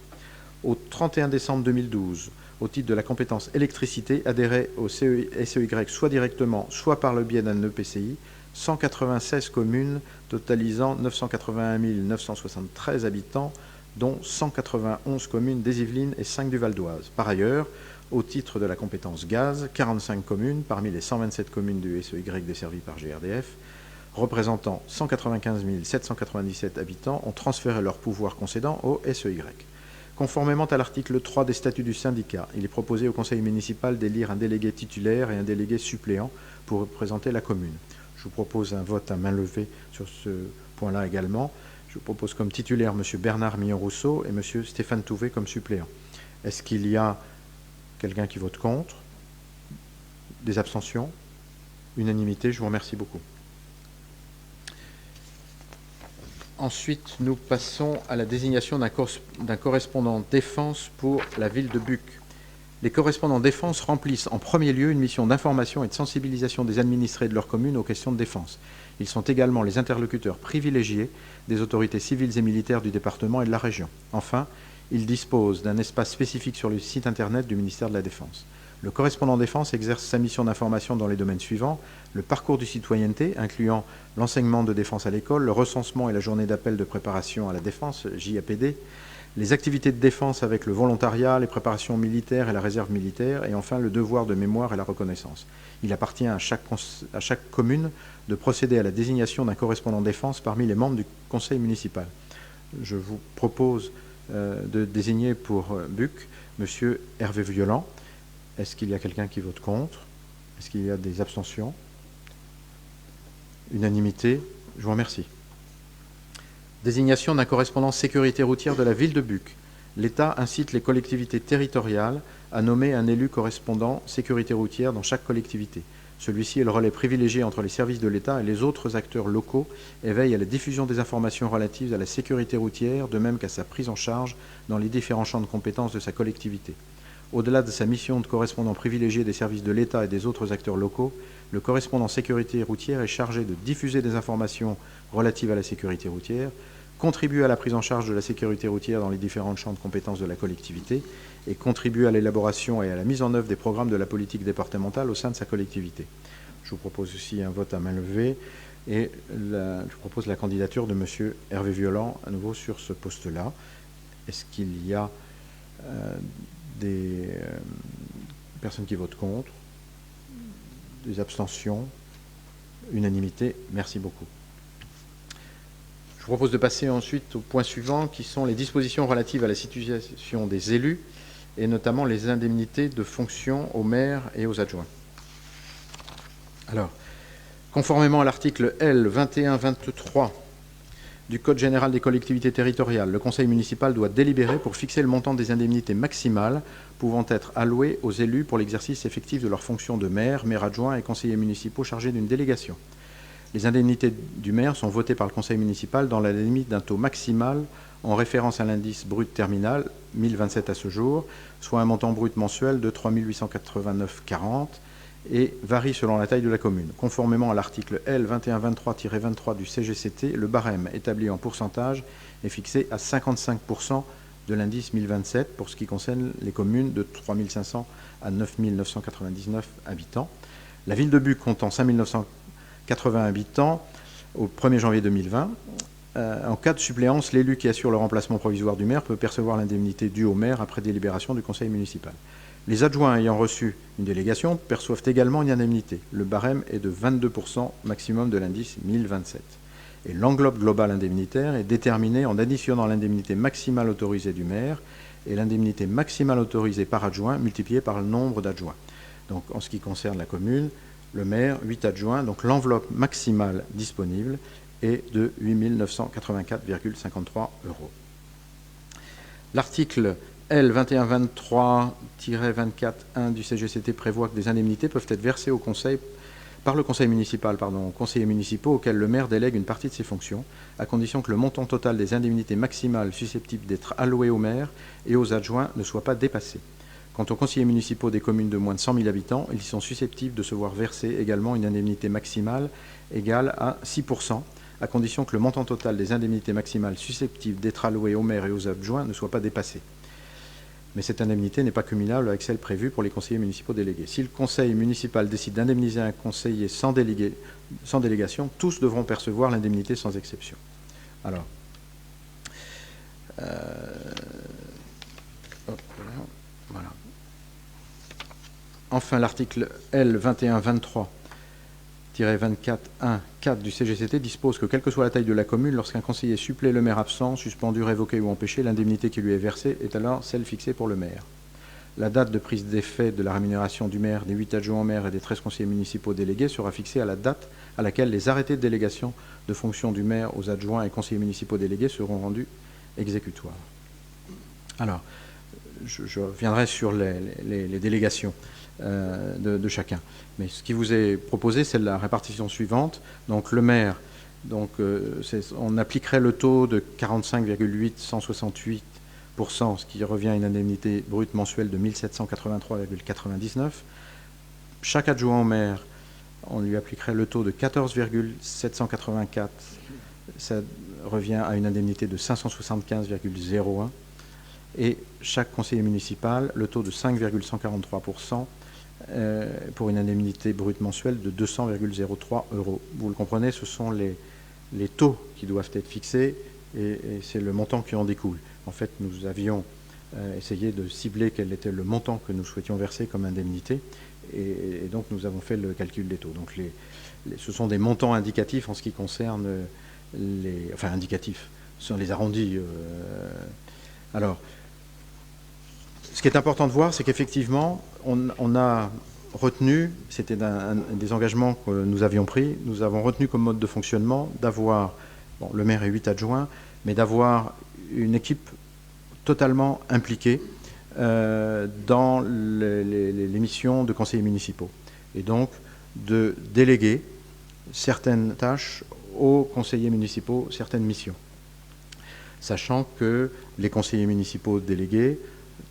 Au 31 décembre 2012, au titre de la compétence électricité, adhéraient au SEY soit directement, soit par le biais d'un EPCI, 196 communes totalisant 981 973 habitants, dont 191 communes des Yvelines et 5 du Val d'Oise. Par ailleurs, au titre de la compétence gaz, 45 communes, parmi les 127 communes du SEY desservies par GRDF, représentant 195 797 habitants, ont transféré leur pouvoir concédant au SEY. Conformément à l'article 3 des statuts du syndicat, il est proposé au conseil municipal d'élire un délégué titulaire et un délégué suppléant pour représenter la commune. Je vous propose un vote à main levée sur ce point-là également. Je vous propose comme titulaire M. Bernard Millon-Rousseau et M. Stéphane Touvet comme suppléant. Est-ce qu'il y a quelqu'un qui vote contre? Des abstentions? Unanimité, je vous remercie beaucoup. Ensuite, nous passons à la désignation d'un correspondant défense pour la ville de Buc. Les correspondants défense remplissent en premier lieu une mission d'information et de sensibilisation des administrés de leur commune aux questions de défense. Ils sont également les interlocuteurs privilégiés des autorités civiles et militaires du département et de la région. Enfin, ils disposent d'un espace spécifique sur le site internet du ministère de la Défense. Le correspondant défense exerce sa mission d'information dans les domaines suivants: le parcours de citoyenneté, incluant l'enseignement de défense à l'école, le recensement et la journée d'appel de préparation à la défense, JAPD, les activités de défense avec le volontariat, les préparations militaires et la réserve militaire, et enfin le devoir de mémoire et la reconnaissance. Il appartient à chaque commune de procéder à la désignation d'un correspondant défense parmi les membres du conseil municipal. Je vous propose de désigner pour Buc M. Hervé Violent. Est-ce qu'il y a quelqu'un qui vote contre? Est-ce qu'il y a des abstentions? Unanimité, je vous remercie. Désignation d'un correspondant sécurité routière de la ville de Buc. L'État incite les collectivités territoriales à nommer un élu correspondant sécurité routière dans chaque collectivité. Celui-ci est le relais privilégié entre les services de l'État et les autres acteurs locaux et veille à la diffusion des informations relatives à la sécurité routière, de même qu'à sa prise en charge dans les différents champs de compétences de sa collectivité. Au-delà de sa mission de correspondant privilégié des services de l'État et des autres acteurs locaux, le correspondant sécurité routière est chargé de diffuser des informations relatives à la sécurité routière, contribuer à la prise en charge de la sécurité routière dans les différents champs de compétences de la collectivité et contribuer à l'élaboration et à la mise en œuvre des programmes de la politique départementale au sein de sa collectivité. Je vous propose aussi un vote à main levée et je propose la candidature de M. Hervé Violent à nouveau sur ce poste-là. Est-ce qu'il y a des personnes qui votent contre? Des abstentions? Unanimité, merci beaucoup. Je vous propose de passer ensuite au point suivant, qui sont les dispositions relatives à la situation des élus, et notamment les indemnités de fonction aux maires et aux adjoints. Alors, conformément à l'article L. 2123 du Code général des collectivités territoriales, le conseil municipal doit délibérer pour fixer le montant des indemnités maximales pouvant être allouées aux élus pour l'exercice effectif de leurs fonctions de maire, maire adjoint et conseillers municipaux chargés d'une délégation. Les indemnités du maire sont votées par le conseil municipal dans la limite d'un taux maximal en référence à l'indice brut terminal, 1027 à ce jour, soit un montant brut mensuel de 3 889,40 et varie selon la taille de la commune. Conformément à l'article L. 2123-23 du CGCT, le barème établi en pourcentage est fixé à 55% de l'indice 1027 pour ce qui concerne les communes de 3 500 à 9 999 habitants. La ville de Buc comptant 5 980 habitants au 1er janvier 2020. En cas de suppléance, l'élu qui assure le remplacement provisoire du maire peut percevoir l'indemnité due au maire après délibération du conseil municipal. Les adjoints ayant reçu une délégation perçoivent également une indemnité. Le barème est de 22% maximum de l'indice 1027. Et l'enveloppe globale indemnitaire est déterminée en additionnant l'indemnité maximale autorisée du maire et l'indemnité maximale autorisée par adjoint multipliée par le nombre d'adjoints. Donc en ce qui concerne la commune, le maire, 8 adjoints. Donc l'enveloppe maximale disponible est de 8 984,53 €. L'article L. 2123-24-1 du CGCT prévoit que des indemnités peuvent être versées par le conseil municipal aux conseillers municipaux auxquels le maire délègue une partie de ses fonctions, à condition que le montant total des indemnités maximales susceptibles d'être allouées au maire et aux adjoints ne soit pas dépassé. Quant aux conseillers municipaux des communes de moins de 100 000 habitants, ils sont susceptibles de se voir verser également une indemnité maximale égale à 6%, à condition que le montant total des indemnités maximales susceptibles d'être allouées au maire et aux adjoints ne soit pas dépassé. Mais cette indemnité n'est pas cumulable avec celle prévue pour les conseillers municipaux délégués. Si le conseil municipal décide d'indemniser un conseiller sans délégation, tous devront percevoir l'indemnité sans exception. Alors, voilà. Enfin, l'article L. 2123-24-1-4 du CGCT dispose que, quelle que soit la taille de la commune, lorsqu'un conseiller supplée le maire absent, suspendu, révoqué ou empêché, l'indemnité qui lui est versée est alors celle fixée pour le maire. La date de prise d'effet de la rémunération du maire, des 8 adjoints au maire et des 13 conseillers municipaux délégués sera fixée à la date à laquelle les arrêtés de délégation de fonction du maire aux adjoints et conseillers municipaux délégués seront rendus exécutoires. Alors, je reviendrai sur les délégations de chacun. Mais ce qui vous est proposé, c'est la répartition suivante. Donc le maire, on appliquerait le taux de 45,868%, ce qui revient à une indemnité brute mensuelle de 1783,99. Chaque adjoint au maire, on lui appliquerait le taux de 14,784. Ça revient à une indemnité de 575,01. Et chaque conseiller municipal, le taux de 5,143%, pour une indemnité brute mensuelle de 200,03 €. Vous le comprenez, ce sont les taux qui doivent être fixés et c'est le montant qui en découle. En fait, nous avions essayé de cibler quel était le montant que nous souhaitions verser comme indemnité et donc nous avons fait le calcul des taux. Donc ce sont des montants indicatifs en ce qui concerne indicatifs, ce sont les arrondis. Alors, ce qui est important de voir, c'est qu'effectivement, on a retenu, c'était des engagements que nous avions pris, nous avons retenu comme mode de fonctionnement d'avoir, le maire et 8 adjoints, mais d'avoir une équipe totalement impliquée dans les missions de conseillers municipaux. Et donc, de déléguer certaines tâches aux conseillers municipaux, certaines missions. Sachant que les conseillers municipaux délégués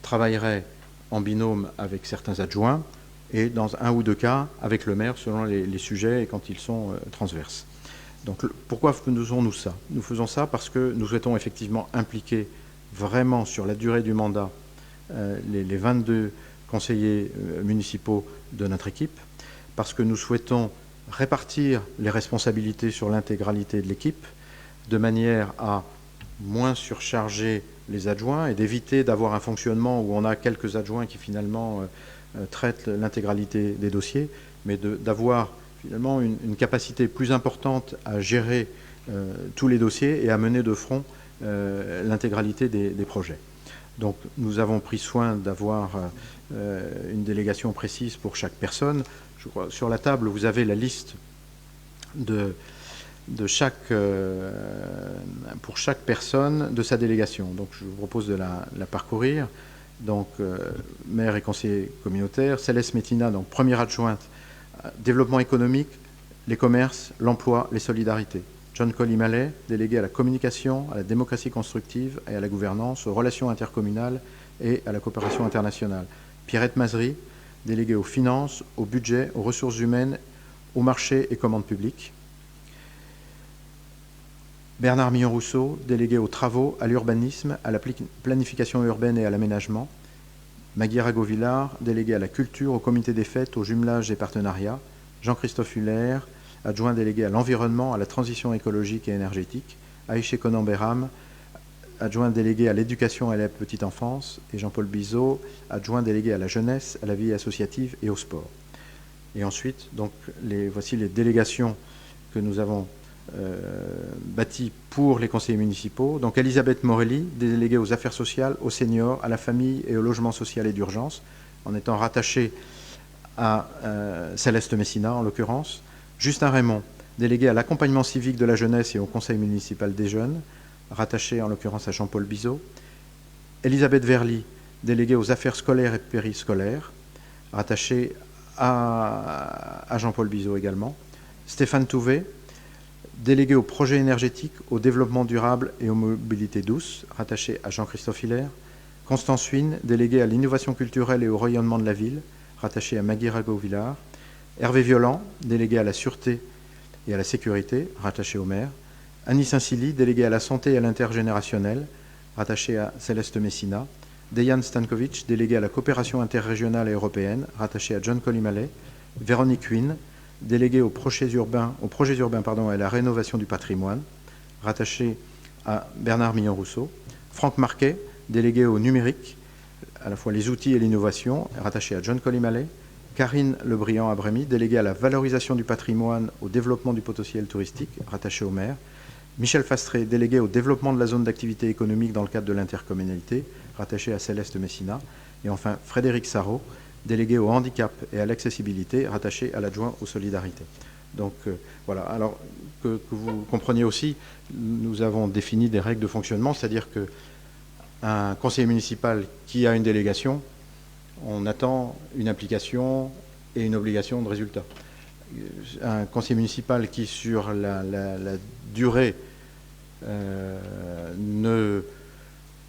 travailleraient en binôme avec certains adjoints et dans un ou deux cas avec le maire selon les sujets et quand ils sont transverses. Donc pourquoi faisons-nous ça? Nous faisons ça parce que nous souhaitons effectivement impliquer vraiment sur la durée du mandat les 22 conseillers municipaux de notre équipe, parce que nous souhaitons répartir les responsabilités sur l'intégralité de l'équipe de manière à moins surcharger les adjoints et d'éviter d'avoir un fonctionnement où on a quelques adjoints qui finalement traitent l'intégralité des dossiers, mais d'avoir finalement une capacité plus importante à gérer tous les dossiers et à mener de front l'intégralité des projets. Donc nous avons pris soin d'avoir une délégation précise pour chaque personne. Je crois, sur la table, vous avez la liste pour chaque personne de sa délégation. Donc je vous propose de la parcourir. Donc maire et conseiller communautaire, Céleste Métina, donc première adjointe, développement économique, les commerces, l'emploi, les solidarités. John Collimalet, délégué à la communication, à la démocratie constructive et à la gouvernance, aux relations intercommunales et à la coopération internationale. Pierrette Mazery, déléguée aux finances, au budget, aux ressources humaines, au marché et commandes publiques. Bernard Millon-Rousseau, délégué aux travaux, à l'urbanisme, à la planification urbaine et à l'aménagement. Maggie Rago-Villard, délégué à la culture, au comité des fêtes, au jumelage et partenariats. Jean-Christophe Huller, adjoint délégué à l'environnement, à la transition écologique et énergétique. Aïché Conan-Béram, adjoint délégué à l'éducation et à la petite enfance. Et Jean-Paul Bizot, adjoint délégué à la jeunesse, à la vie associative et au sport. Et ensuite, donc, voici les délégations que nous avons bâti pour les conseillers municipaux. Donc Elisabeth Morelli, déléguée aux affaires sociales, aux seniors, à la famille et au logement social et d'urgence, en étant rattachée à Céleste Messina, en l'occurrence. Justin Raymond, délégué à l'accompagnement civique de la jeunesse et au conseil municipal des jeunes, rattaché en l'occurrence à Jean-Paul Bizot. Elisabeth Verly, déléguée aux affaires scolaires et périscolaires, rattachée à Jean-Paul Bizot également. Stéphane Touvet, délégué au projet énergétique, au développement durable et aux mobilités douces, rattaché à Jean-Christophe Hilaire. Constance Huynh, déléguée à l'innovation culturelle et au rayonnement de la ville, rattaché à Maggie Rago-Villard. Hervé Violent, délégué à la sûreté et à la sécurité, rattaché au maire. Annie Saint-Silly, déléguée à la santé et à l'intergénérationnel, rattaché à Céleste Messina. Dejan Stankovic, délégué à la coopération interrégionale et européenne, rattaché à John Collimalet. Véronique Huynh, déléguée aux projets urbains et à la rénovation du patrimoine, rattaché à Bernard Mignon-Rousseau. Franck Marquet, délégué au numérique, à la fois les outils et l'innovation, rattaché à John Collimalet. Karine Lebriand-Abrémy, déléguée à la valorisation du patrimoine, au développement du potentiel touristique, rattaché au maire. Michel Fastré, délégué au développement de la zone d'activité économique dans le cadre de l'intercommunalité, rattaché à Céleste Messina. Et enfin, Frédéric Sarrault, délégué au handicap et à l'accessibilité, rattaché à l'adjoint aux solidarités. Donc voilà, alors que vous compreniez aussi, nous avons défini des règles de fonctionnement, c'est-à-dire qu'un conseiller municipal qui a une délégation, on attend une implication et une obligation de résultat. Un conseiller municipal qui, sur la durée, ne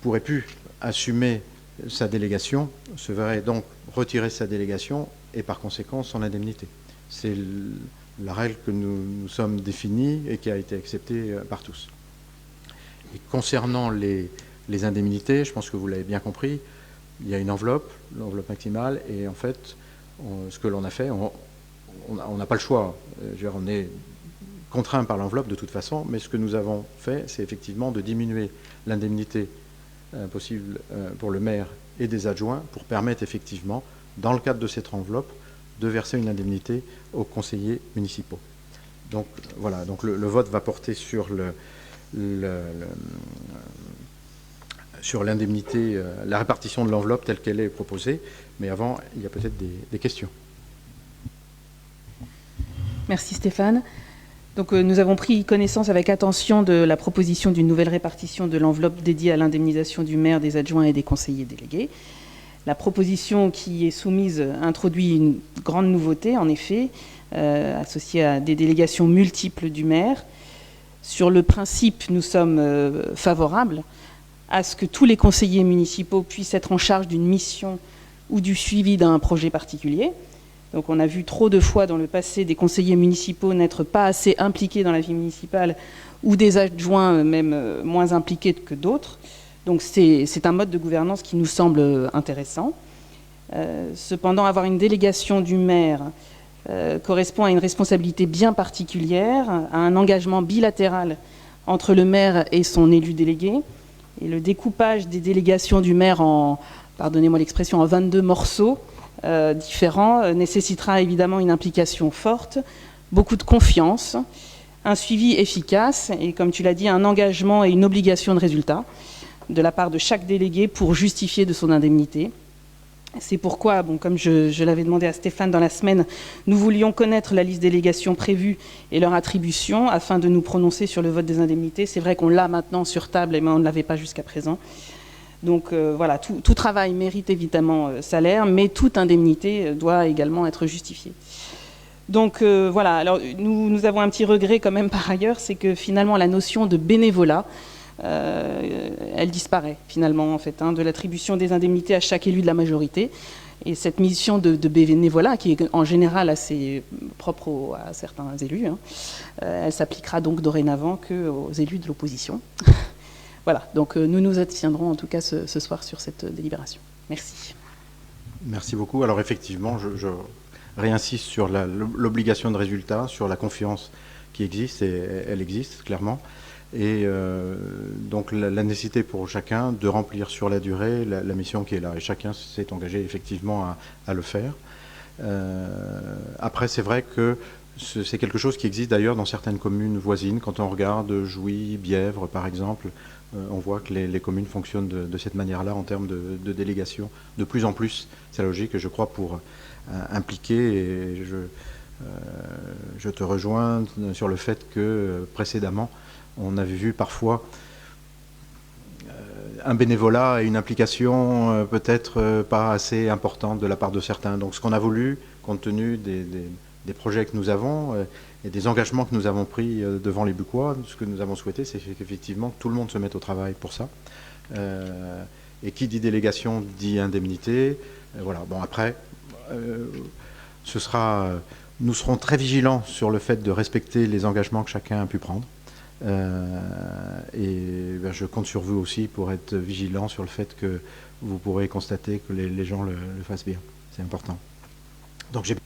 pourrait plus assumer sa délégation, se verrait donc retirer sa délégation et par conséquent son indemnité. C'est la règle que nous sommes définis et qui a été acceptée par tous. Et concernant les indemnités, je pense que vous l'avez bien compris, il y a une enveloppe, l'enveloppe maximale, et en fait, ce que l'on a fait, on n'a pas le choix. On est contraint par l'enveloppe de toute façon, mais ce que nous avons fait, c'est effectivement de diminuer l'indemnité possible pour le maire et des adjoints pour permettre effectivement, dans le cadre de cette enveloppe, de verser une indemnité aux conseillers municipaux. Donc voilà, donc le vote va porter sur sur l'indemnité, la répartition de l'enveloppe telle qu'elle est proposée, mais avant, il y a peut-être des questions.
Merci Stéphane. Donc nous avons pris connaissance avec attention de la proposition d'une nouvelle répartition de l'enveloppe dédiée à l'indemnisation du maire, des adjoints et des conseillers délégués. La proposition qui est soumise introduit une grande nouveauté, en effet, associée à des délégations multiples du maire. Sur le principe, nous sommes favorables à ce que tous les conseillers municipaux puissent être en charge d'une mission ou du suivi d'un projet particulier. Donc on a vu trop de fois dans le passé des conseillers municipaux n'être pas assez impliqués dans la vie municipale ou des adjoints même moins impliqués que d'autres. Donc c'est un mode de gouvernance qui nous semble intéressant. Cependant, avoir une délégation du maire correspond à une responsabilité bien particulière, à un engagement bilatéral entre le maire et son élu délégué. Et le découpage des délégations du maire en, pardonnez-moi l'expression, en 22 morceaux différents nécessitera évidemment une implication forte, beaucoup de confiance, un suivi efficace et, comme tu l'as dit, un engagement et une obligation de résultat de la part de chaque délégué pour justifier de son indemnité. C'est pourquoi, comme je l'avais demandé à Stéphane dans la semaine, nous voulions connaître la liste des délégations prévues et leur attribution afin de nous prononcer sur le vote des indemnités. C'est vrai qu'on l'a maintenant sur table, mais on ne l'avait pas jusqu'à présent. Donc voilà, tout travail mérite évidemment salaire, mais toute indemnité doit également être justifiée. Donc voilà, alors nous avons un petit regret quand même par ailleurs, c'est que finalement la notion de bénévolat, elle disparaît finalement en fait, de l'attribution des indemnités à chaque élu de la majorité. Et cette mission de bénévolat, qui est en général assez propre à certains élus, elle s'appliquera donc dorénavant qu'aux élus de l'opposition. Voilà, donc nous nous abstiendrons en tout cas ce soir sur cette délibération. Merci.
Merci beaucoup. Alors effectivement, je réinsiste sur l'obligation de résultat, sur la confiance qui existe, et elle existe clairement. Et donc la nécessité pour chacun de remplir sur la durée la mission qui est là. Et chacun s'est engagé effectivement à le faire. Après, c'est vrai que C'est quelque chose qui existe d'ailleurs dans certaines communes voisines. Quand on regarde Jouy, Bièvre par exemple, on voit que les communes fonctionnent de cette manière-là en termes de délégation. De plus en plus, c'est logique, je crois, pour impliquer, et je te rejoins sur le fait que précédemment, on avait vu parfois un bénévolat et une implication peut-être pas assez importante de la part de certains. Donc ce qu'on a voulu, compte tenu des projets que nous avons et des engagements que nous avons pris devant les Bucquois, ce que nous avons souhaité, c'est qu'effectivement tout le monde se mette au travail pour ça. Et qui dit délégation dit indemnité. Voilà. Bon, après, nous serons très vigilants sur le fait de respecter les engagements que chacun a pu prendre. Je compte sur vous aussi pour être vigilant sur le fait que vous pourrez constater que les gens le fassent bien. C'est important. Donc j'ai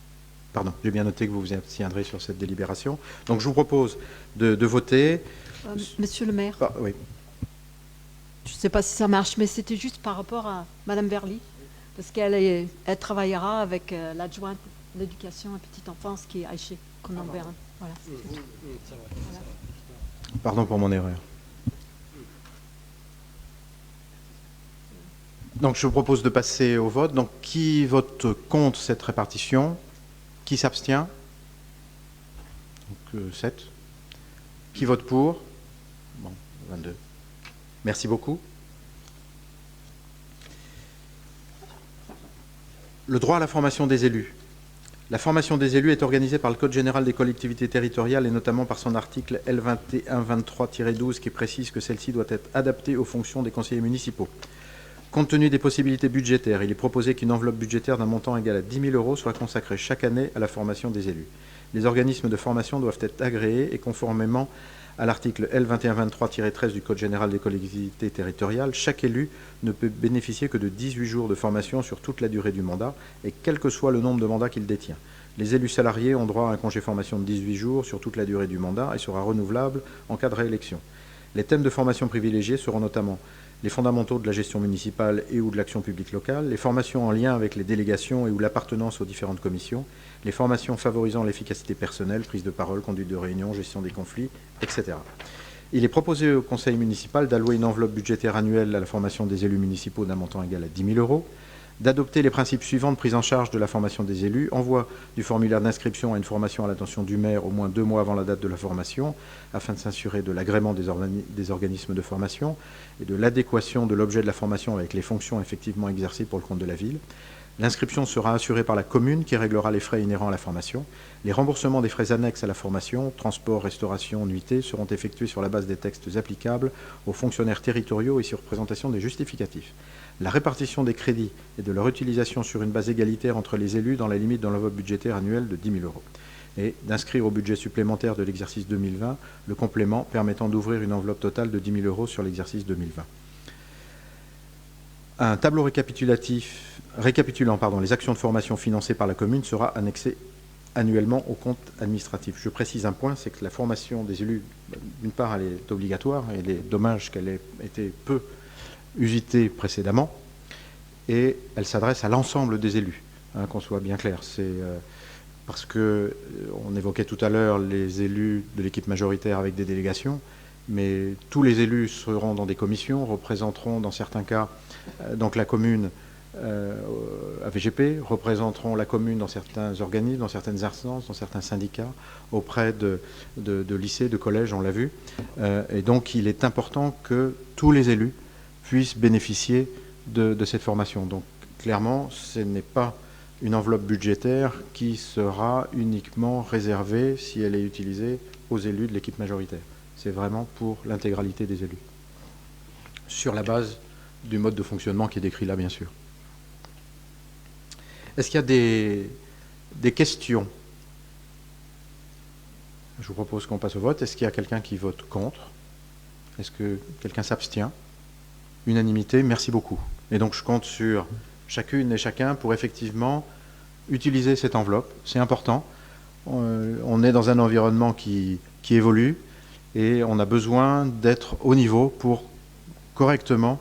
bien noté que vous vous abstiendrez sur cette délibération. Donc je vous propose de voter.
Monsieur le maire,
Oui.
je ne sais pas si ça marche, mais c'était juste par rapport à Madame Verly, parce qu'elle travaillera avec l'adjointe de l'éducation et petite enfance qui est Aïché Conan-Bérin. Voilà. Voilà.
Pardon pour mon erreur. Donc je vous propose de passer au vote. Donc qui vote contre cette répartition? Qui s'abstient? Donc 7. Qui vote pour? Bon, 22. Merci beaucoup. Le droit à la formation des élus. La formation des élus est organisée par le Code général des collectivités territoriales et notamment par son article L2123-12 qui précise que celle-ci doit être adaptée aux fonctions des conseillers municipaux. Compte tenu des possibilités budgétaires, il est proposé qu'une enveloppe budgétaire d'un montant égal à 10 000 € soit consacrée chaque année à la formation des élus. Les organismes de formation doivent être agréés et conformément à l'article L2123-13 du Code général des collectivités territoriales, chaque élu ne peut bénéficier que de 18 jours de formation sur toute la durée du mandat et quel que soit le nombre de mandats qu'il détient. Les élus salariés ont droit à un congé formation de 18 jours sur toute la durée du mandat et sera renouvelable en cas de réélection. Les thèmes de formation privilégiés seront notamment les fondamentaux de la gestion municipale et ou de l'action publique locale, les formations en lien avec les délégations et ou l'appartenance aux différentes commissions, les formations favorisant l'efficacité personnelle, prise de parole, conduite de réunion, gestion des conflits, etc. Il est proposé au conseil municipal d'allouer une enveloppe budgétaire annuelle à la formation des élus municipaux d'un montant égal à 10 000 €, d'adopter les principes suivants de prise en charge de la formation des élus, envoi du formulaire d'inscription à une formation à l'attention du maire au moins 2 mois avant la date de la formation, afin de s'assurer de l'agrément des organismes de formation et de l'adéquation de l'objet de la formation avec les fonctions effectivement exercées pour le compte de la ville. L'inscription sera assurée par la commune qui réglera les frais inhérents à la formation. Les remboursements des frais annexes à la formation, transport, restauration, nuitée, seront effectués sur la base des textes applicables aux fonctionnaires territoriaux et sur présentation des justificatifs. La répartition des crédits et de leur utilisation sur une base égalitaire entre les élus dans la limite de l'enveloppe budgétaire annuelle de 10 000 €. Et d'inscrire au budget supplémentaire de l'exercice 2020 le complément permettant d'ouvrir une enveloppe totale de 10 000 € sur l'exercice 2020. Un tableau récapitulant les actions de formation financées par la commune sera annexé annuellement au compte administratif. Je précise un point, c'est que la formation des élus, d'une part, elle est obligatoire, et il est dommage qu'elle ait été peu usitée précédemment, et elle s'adresse à l'ensemble des élus, qu'on soit bien clair. C'est parce que on évoquait tout à l'heure les élus de l'équipe majoritaire avec des délégations, mais tous les élus seront dans des commissions, représenteront dans certains cas donc la commune à VGP, représenteront la commune dans certains organismes, dans certaines instances, dans certains syndicats, auprès de lycées, de collèges, on l'a vu. Et donc il est important que tous les élus puissent bénéficier de cette formation. Donc clairement, ce n'est pas une enveloppe budgétaire qui sera uniquement réservée, si elle est utilisée, aux élus de l'équipe majoritaire. C'est vraiment pour l'intégralité des élus, sur la base du mode de fonctionnement qui est décrit là, bien sûr. Est-ce qu'il y a des questions? Je vous propose qu'on passe au vote. Est-ce qu'il y a quelqu'un qui vote contre? Est-ce que quelqu'un s'abstient? Unanimité, merci beaucoup. Et donc je compte sur chacune et chacun pour effectivement utiliser cette enveloppe. C'est important. On est dans un environnement qui évolue et on a besoin d'être au niveau pour correctement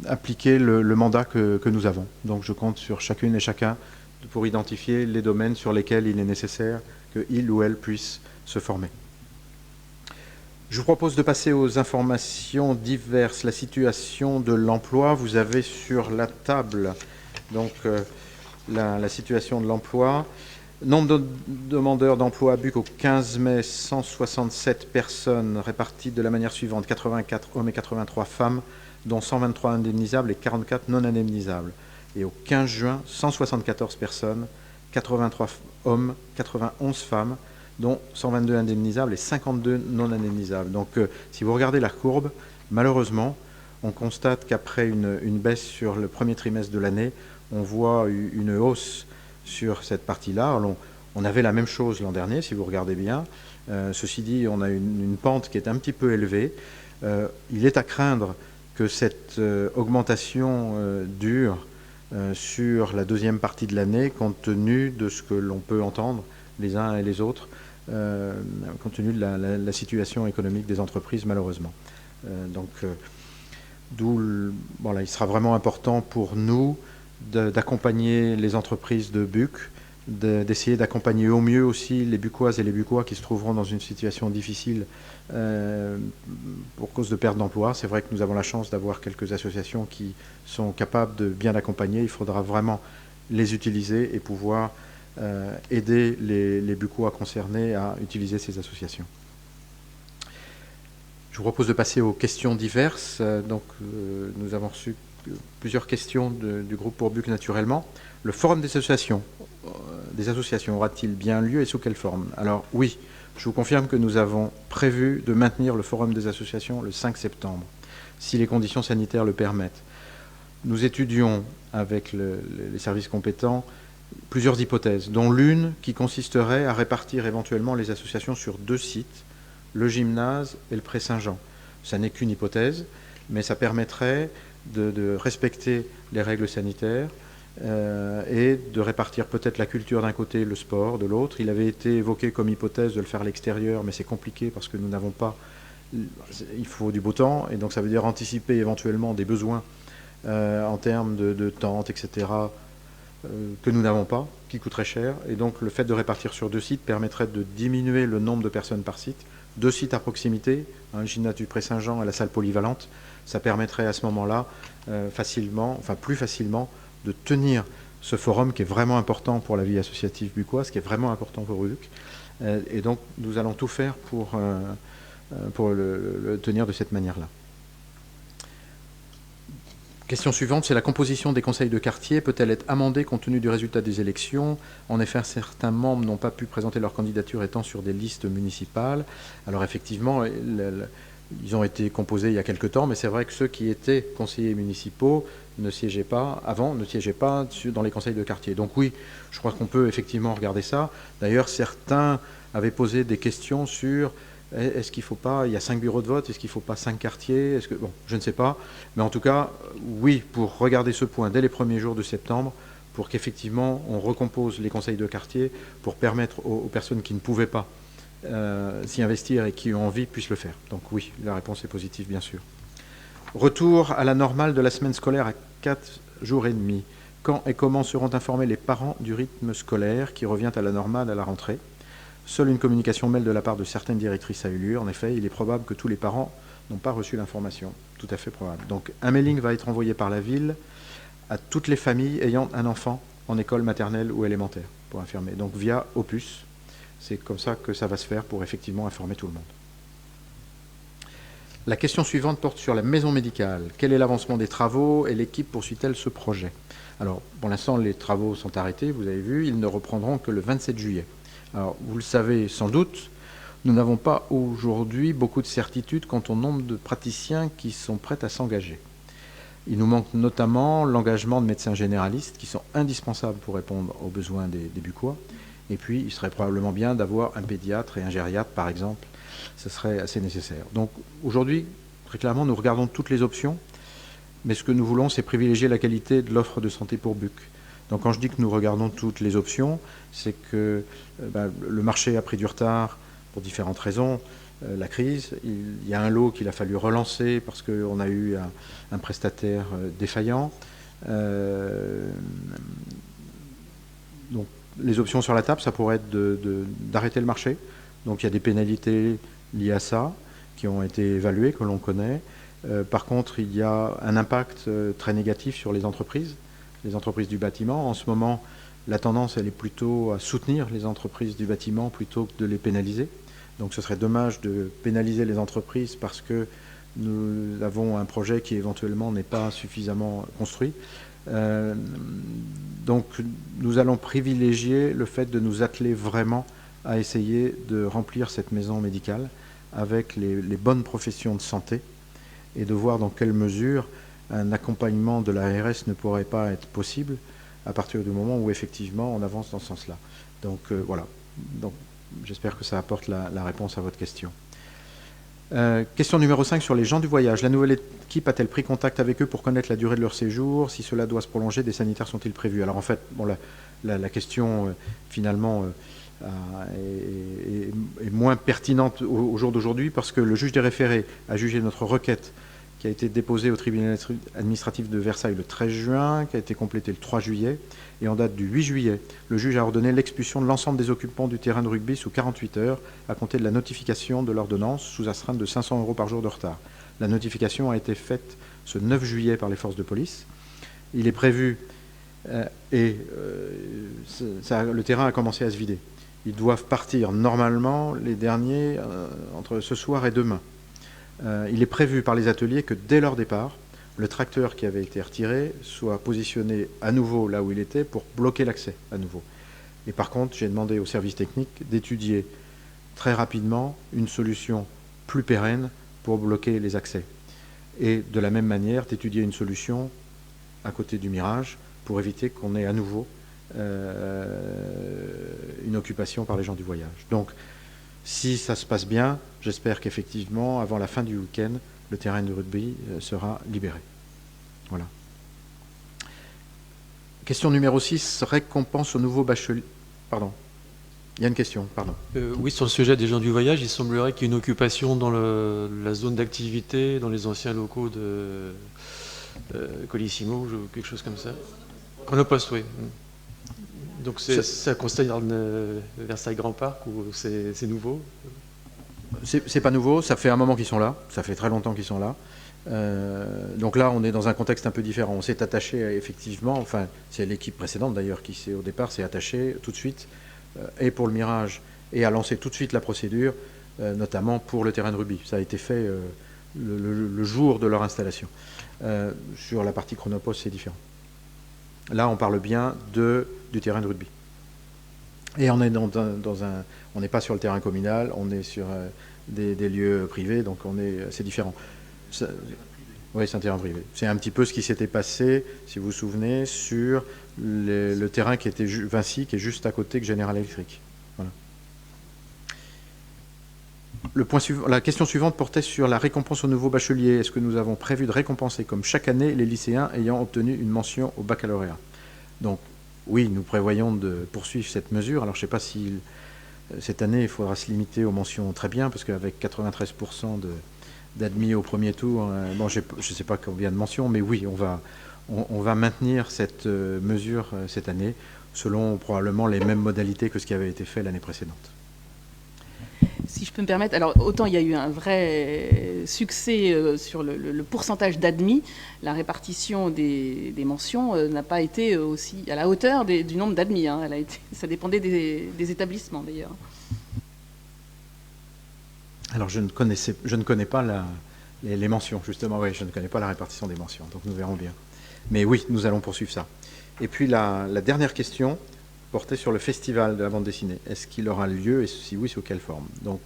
appliquer le mandat que nous avons. Donc je compte sur chacune et chacun pour identifier les domaines sur lesquels il est nécessaire qu'il ou elle puisse se former. Je vous propose de passer aux informations diverses. La situation de l'emploi, vous avez sur la table donc, la situation de l'emploi. Nombre de demandeurs d'emploi à BUC au 15 mai, 167 personnes réparties de la manière suivante, 84 hommes et 83 femmes, dont 123 indemnisables et 44 non indemnisables. Et au 15 juin, 174 personnes, 83 hommes, 91 femmes, dont 122 indemnisables et 52 non indemnisables. Donc, si vous regardez la courbe, malheureusement, on constate qu'après une baisse sur le premier trimestre de l'année, on voit une hausse sur cette partie-là. On avait la même chose l'an dernier, si vous regardez bien. Ceci dit, on a une pente qui est un petit peu élevée. Il est à craindre que cette augmentation dure sur la deuxième partie de l'année, compte tenu de ce que l'on peut entendre les uns et les autres, compte tenu de la situation économique des entreprises, malheureusement. Voilà, il sera vraiment important pour nous d'accompagner les entreprises de BUC, d'essayer d'accompagner au mieux aussi les Bucoises et les Bucois qui se trouveront dans une situation difficile pour cause de perte d'emploi. C'est vrai que nous avons la chance d'avoir quelques associations qui sont capables de bien accompagner. Il faudra vraiment les utiliser et pouvoir aider les Bucois concernés à utiliser ces associations. Je vous propose de passer aux questions diverses. Nous avons reçu plusieurs questions du groupe pour BUC naturellement. Le forum des associations aura-t-il bien lieu et sous quelle forme? Alors oui, je vous confirme que nous avons prévu de maintenir le forum des associations le 5 septembre, si les conditions sanitaires le permettent. Nous étudions avec les services compétents plusieurs hypothèses, dont l'une qui consisterait à répartir éventuellement les associations sur 2 sites, le gymnase et le Pré Saint-Jean. Ça n'est qu'une hypothèse, mais ça permettrait de respecter les règles sanitaires et de répartir peut-être la culture d'un côté, le sport de l'autre. Il avait été évoqué comme hypothèse de le faire à l'extérieur, mais c'est compliqué parce que nous n'avons pas... Il faut du beau temps, et donc ça veut dire anticiper éventuellement des besoins en termes de tentes, etc., que nous n'avons pas, qui coûteraient cher. Et donc le fait de répartir sur 2 sites permettrait de diminuer le nombre de personnes par site. 2 sites à proximité, le gymnase du Pré Saint-Jean et la salle polyvalente, ça permettrait à ce moment-là plus facilement de tenir ce forum qui est vraiment important pour la vie associative bucoise, qui est vraiment important pour BUC. Et donc nous allons tout faire pour le tenir de cette manière-là. Question suivante, c'est la composition des conseils de quartier peut-elle être amendée compte tenu du résultat des élections? En effet, certains membres n'ont pas pu présenter leur candidature étant sur des listes municipales. Alors effectivement, ils ont été composés il y a quelque temps, mais c'est vrai que ceux qui étaient conseillers municipaux ne siégeaient pas dans les conseils de quartier. Donc oui, je crois qu'on peut effectivement regarder ça. D'ailleurs, certains avaient posé des questions sur est-ce qu'il ne faut pas, il y a 5 bureaux de vote, est-ce qu'il ne faut pas 5 quartiers? Bon, je ne sais pas. Mais en tout cas, oui, pour regarder ce point dès les premiers jours de septembre, pour qu'effectivement on recompose les conseils de quartier pour permettre aux personnes qui ne pouvaient pas s'y investir et qui ont envie puissent le faire. Donc oui, la réponse est positive, bien sûr. Retour à la normale de la semaine scolaire à 4 jours et demi. Quand et comment seront informés les parents du rythme scolaire qui revient à la normale à la rentrée? Seule une communication mail de la part de certaines directrices a eu lieu. En effet, il est probable que tous les parents n'ont pas reçu l'information. Tout à fait probable. Donc un mailing va être envoyé par la ville à toutes les familles ayant un enfant en école maternelle ou élémentaire, pour informer. Donc via Opus, c'est comme ça que ça va se faire pour effectivement informer tout le monde. La question suivante porte sur la maison médicale. Quel est l'avancement des travaux et l'équipe poursuit-elle ce projet? Alors, pour l'instant, les travaux sont arrêtés, vous avez vu, ils ne reprendront que le 27 juillet. Alors, vous le savez sans doute, nous n'avons pas aujourd'hui beaucoup de certitudes quant au nombre de praticiens qui sont prêts à s'engager. Il nous manque notamment l'engagement de médecins généralistes qui sont indispensables pour répondre aux besoins des Bucois. Et puis, il serait probablement bien d'avoir un pédiatre et un gériatre, par exemple. Ce serait assez nécessaire. Donc, aujourd'hui, très clairement, nous regardons toutes les options, mais ce que nous voulons, c'est privilégier la qualité de l'offre de santé pour BUC. Donc quand je dis que nous regardons toutes les options, c'est que le marché a pris du retard pour différentes raisons. La crise, il y a un lot qu'il a fallu relancer parce qu'on a eu un prestataire défaillant. Donc, les options sur la table, ça pourrait être d'arrêter le marché. Donc, il y a des pénalités liées à ça qui ont été évaluées, que l'on connaît. Par contre, il y a un impact très négatif sur les entreprises du bâtiment. En ce moment, la tendance, elle est plutôt à soutenir les entreprises du bâtiment plutôt que de les pénaliser. Donc ce serait dommage de pénaliser les entreprises parce que nous avons un projet qui éventuellement n'est pas suffisamment construit. Donc nous allons privilégier le fait de nous atteler vraiment à essayer de remplir cette maison médicale avec les bonnes professions de santé et de voir dans quelle mesure un accompagnement de l'ARS ne pourrait pas être possible à partir du moment où effectivement on avance dans ce sens-là. Donc voilà. Donc, j'espère que ça apporte la réponse à votre question. Question numéro 5 sur les gens du voyage. La nouvelle équipe a-t-elle pris contact avec eux pour connaître la durée de leur séjour? Si cela doit se prolonger, des sanitaires sont-ils prévus? Alors en fait, bon, la question finalement est moins pertinente au jour d'aujourd'hui parce que le juge des référés a jugé notre requête qui a été déposée au tribunal administratif de Versailles le 13 juin, qui a été complétée le 3 juillet, et en date du 8 juillet, le juge a ordonné l'expulsion de l'ensemble des occupants du terrain de rugby sous 48 heures, à compter de la notification de l'ordonnance, sous astreinte de 500 € par jour de retard. La notification a été faite ce 9 juillet par les forces de police. Il est prévu, le terrain a commencé à se vider. Ils doivent partir normalement, les derniers, entre ce soir et demain. Il est prévu par les ateliers que dès leur départ, le tracteur qui avait été retiré soit positionné à nouveau là où il était pour bloquer l'accès à nouveau. Et par contre, j'ai demandé au service technique d'étudier très rapidement une solution plus pérenne pour bloquer les accès. Et de la même manière, d'étudier une solution à côté du Mirage pour éviter qu'on ait à nouveau une occupation par les gens du voyage. Donc, si ça se passe bien, j'espère qu'effectivement, avant la fin du week-end, le terrain de rugby sera libéré. Voilà. Question numéro 6, récompense aux nouveaux bacheliers. Pardon. Il y a une question, pardon.
Oui, sur le sujet des gens du voyage, il semblerait qu'il y ait une occupation dans la zone d'activité, dans les anciens locaux de Colissimo, ou quelque chose comme ça. Chronopost, oui. Donc ça concerne Versailles Grand Parc ou c'est nouveau?
C'est pas nouveau, ça fait un moment qu'ils sont là, ça fait très longtemps qu'ils sont là. Donc là, on est dans un contexte un peu différent. On s'est attaché effectivement, enfin, c'est l'équipe précédente d'ailleurs qui au départ s'est attachée tout de suite, et pour le Mirage, et a lancé tout de suite la procédure, notamment pour le terrain de rugby. Ça a été fait le jour de leur installation. Sur la partie Chronopost, c'est différent. Là, on parle bien du terrain de rugby. Et on est on n'est pas sur le terrain communal, on est sur des lieux privés, donc c'est différent. Oui, c'est un terrain privé. C'est un petit peu ce qui s'était passé, si vous vous souvenez, sur le terrain qui était Vinci, qui est juste à côté de General Electric. Voilà. La question suivante portait sur la récompense aux nouveaux bacheliers. Est-ce que nous avons prévu de récompenser, comme chaque année, les lycéens ayant obtenu une mention au baccalauréat? Donc, oui, nous prévoyons de poursuivre cette mesure. Alors, je ne sais pas si cette année, il faudra se limiter aux mentions très bien, parce qu'avec 93% d'admis au premier tour, bon, je ne sais pas combien de mentions, mais oui, on va maintenir cette mesure cette année, selon probablement les mêmes modalités que ce qui avait été fait l'année précédente.
Si je peux me permettre, alors autant il y a eu un vrai succès sur le pourcentage d'admis, la répartition des mentions n'a pas été aussi à la hauteur du nombre d'admis. Hein. Ça dépendait des établissements d'ailleurs.
Alors je ne connais pas les mentions, justement, oui, je ne connais pas la répartition des mentions, donc nous verrons bien. Mais oui, nous allons poursuivre ça. Et puis la dernière question portait sur le festival de la bande dessinée. Est-ce qu'il aura lieu et si oui, sous quelle forme? Donc,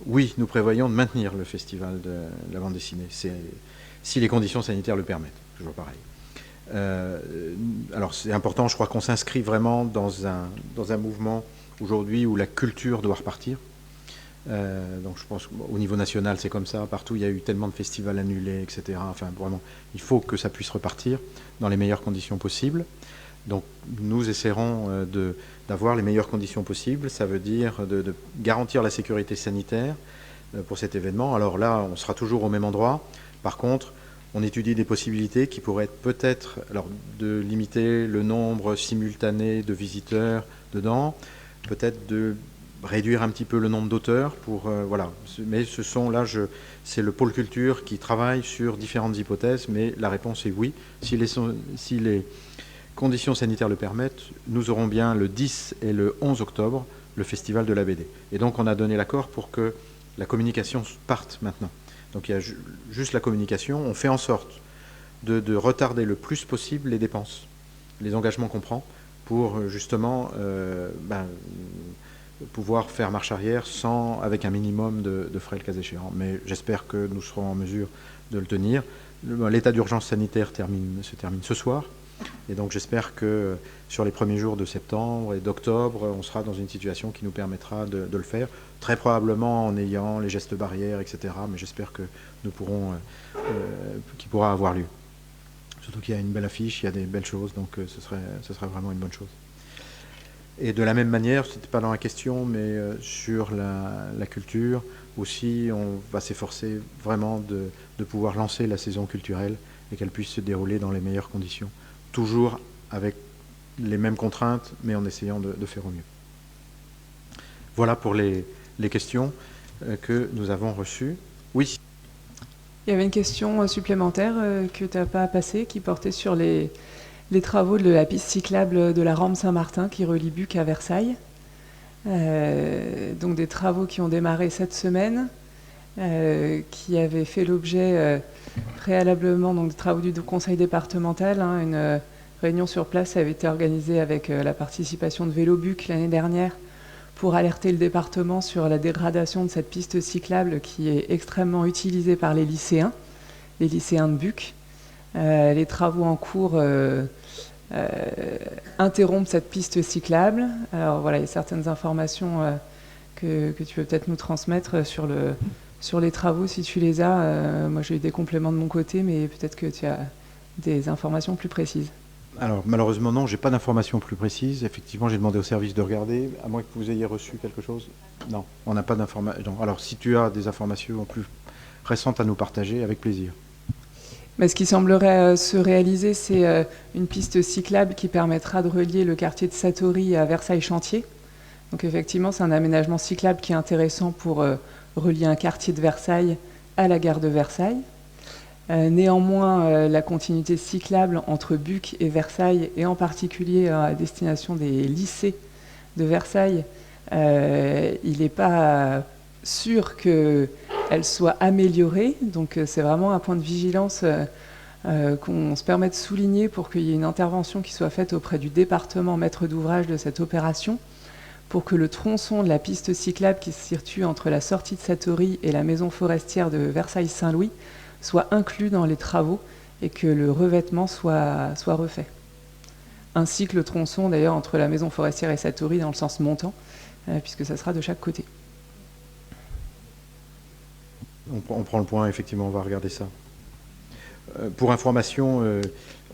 oui, nous prévoyons de maintenir le festival de la bande dessinée, si les conditions sanitaires le permettent, toujours pareil. Alors c'est important, je crois qu'on s'inscrit vraiment dans un mouvement aujourd'hui où la culture doit repartir. Donc je pense qu'au niveau national c'est comme ça, partout il y a eu tellement de festivals annulés, etc. Enfin vraiment, il faut que ça puisse repartir dans les meilleures conditions possibles. Donc nous essaierons d'avoir les meilleures conditions possibles, ça veut dire de garantir la sécurité sanitaire pour cet événement. Alors là, on sera toujours au même endroit. Par contre, on étudie des possibilités qui pourraient être peut-être alors, de limiter le nombre simultané de visiteurs dedans, peut-être de réduire un petit peu le nombre d'auteurs pour voilà. Mais ce sont là, c'est le pôle culture qui travaille sur différentes hypothèses, mais la réponse est oui. Si les conditions sanitaires le permettent, nous aurons bien le 10 et le 11 octobre le festival de la BD. Et donc on a donné l'accord pour que la communication parte maintenant. Donc il y a juste la communication. On fait en sorte de retarder le plus possible les dépenses, les engagements qu'on prend pour justement pouvoir faire marche arrière avec un minimum de frais le cas échéant. Mais j'espère que nous serons en mesure de le tenir. L'état d'urgence sanitaire se termine ce soir. Et donc j'espère que sur les premiers jours de septembre et d'octobre, on sera dans une situation qui nous permettra de le faire, très probablement en ayant les gestes barrières, etc. Mais j'espère que nous pourrons, qu'il pourra avoir lieu. Surtout qu'il y a une belle affiche, il y a des belles choses, donc ce serait vraiment une bonne chose. Et de la même manière, ce n'était pas dans la question, mais sur la culture, aussi, on va s'efforcer vraiment de pouvoir lancer la saison culturelle et qu'elle puisse se dérouler dans les meilleures conditions. Toujours avec les mêmes contraintes, mais en essayant de faire au mieux. Voilà pour les questions que nous avons reçues. Oui.
Il y avait une question supplémentaire que tu n'as pas passée, qui portait sur les travaux de la piste cyclable de la rampe Saint-Martin qui relie Buc à Versailles. Donc des travaux qui ont démarré cette semaine, qui avaient fait l'objet préalablement donc, des travaux du conseil départemental. Une réunion sur place avait été organisée avec la participation de Vélo Buc l'année dernière pour alerter le département sur la dégradation de cette piste cyclable qui est extrêmement utilisée par les lycéens de Buc. Les travaux en cours interrompent cette piste cyclable. Alors voilà, il y a certaines informations que tu peux peut-être nous transmettre sur les travaux, si tu les as. Moi, j'ai eu des compléments de mon côté, mais peut-être que tu as des informations plus précises.
Alors, malheureusement, non, je n'ai pas d'informations plus précises. Effectivement, j'ai demandé au service de regarder, à moins que vous ayez reçu quelque chose. Non, on n'a pas d'informations. Alors, si tu as des informations plus récentes à nous partager, avec plaisir.
Mais ce qui semblerait se réaliser, c'est une piste cyclable qui permettra de relier le quartier de Satory à Versailles-Chantier. Donc effectivement, c'est un aménagement cyclable qui est intéressant pour relier un quartier de Versailles à la gare de Versailles. Néanmoins, la continuité cyclable entre Buc et Versailles, et en particulier à destination des lycées de Versailles, il n'est pas sûr qu'elle soit améliorée. Donc c'est vraiment un point de vigilance qu'on se permet de souligner pour qu'il y ait une intervention qui soit faite auprès du département maître d'ouvrage de cette opération, pour que le tronçon de la piste cyclable qui se situe entre la sortie de Satory et la maison forestière de Versailles-Saint-Louis soit inclus dans les travaux et que le revêtement soit refait. Ainsi que le tronçon d'ailleurs entre la maison forestière et Satory dans le sens montant, puisque ça sera de chaque côté.
On prend le point, effectivement, on va regarder ça. Pour information,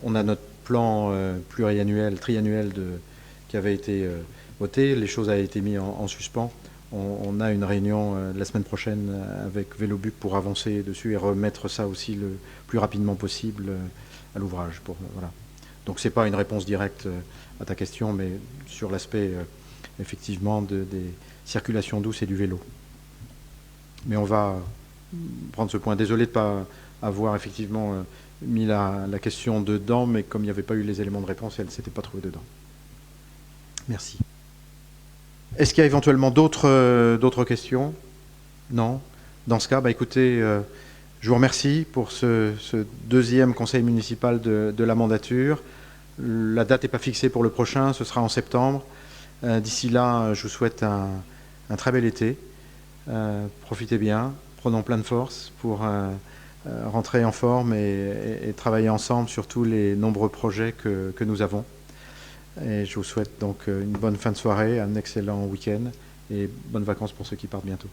on a notre plan triannuel qui avait été voté. Les choses ont été mises en suspens. On a une réunion la semaine prochaine avec Vélo Buc pour avancer dessus et remettre ça aussi le plus rapidement possible à l'ouvrage. Voilà. Donc ce n'est pas une réponse directe à ta question, mais sur l'aspect effectivement des circulations douces et du vélo. Mais on va prendre ce point. Désolé de ne pas avoir effectivement mis la question dedans, mais comme il n'y avait pas eu les éléments de réponse, elle ne s'était pas trouvée dedans. Merci. Est-ce qu'il y a éventuellement d'autres questions? Non. Dans ce cas, écoutez, je vous remercie pour ce deuxième conseil municipal de la mandature. La date n'est pas fixée pour le prochain, ce sera en septembre. D'ici là, je vous souhaite un très bel été. Profitez bien, prenons plein de force pour rentrer en forme et travailler ensemble sur tous les nombreux projets que nous avons. Et je vous souhaite donc une bonne fin de soirée, un excellent week-end et bonnes vacances pour ceux qui partent bientôt.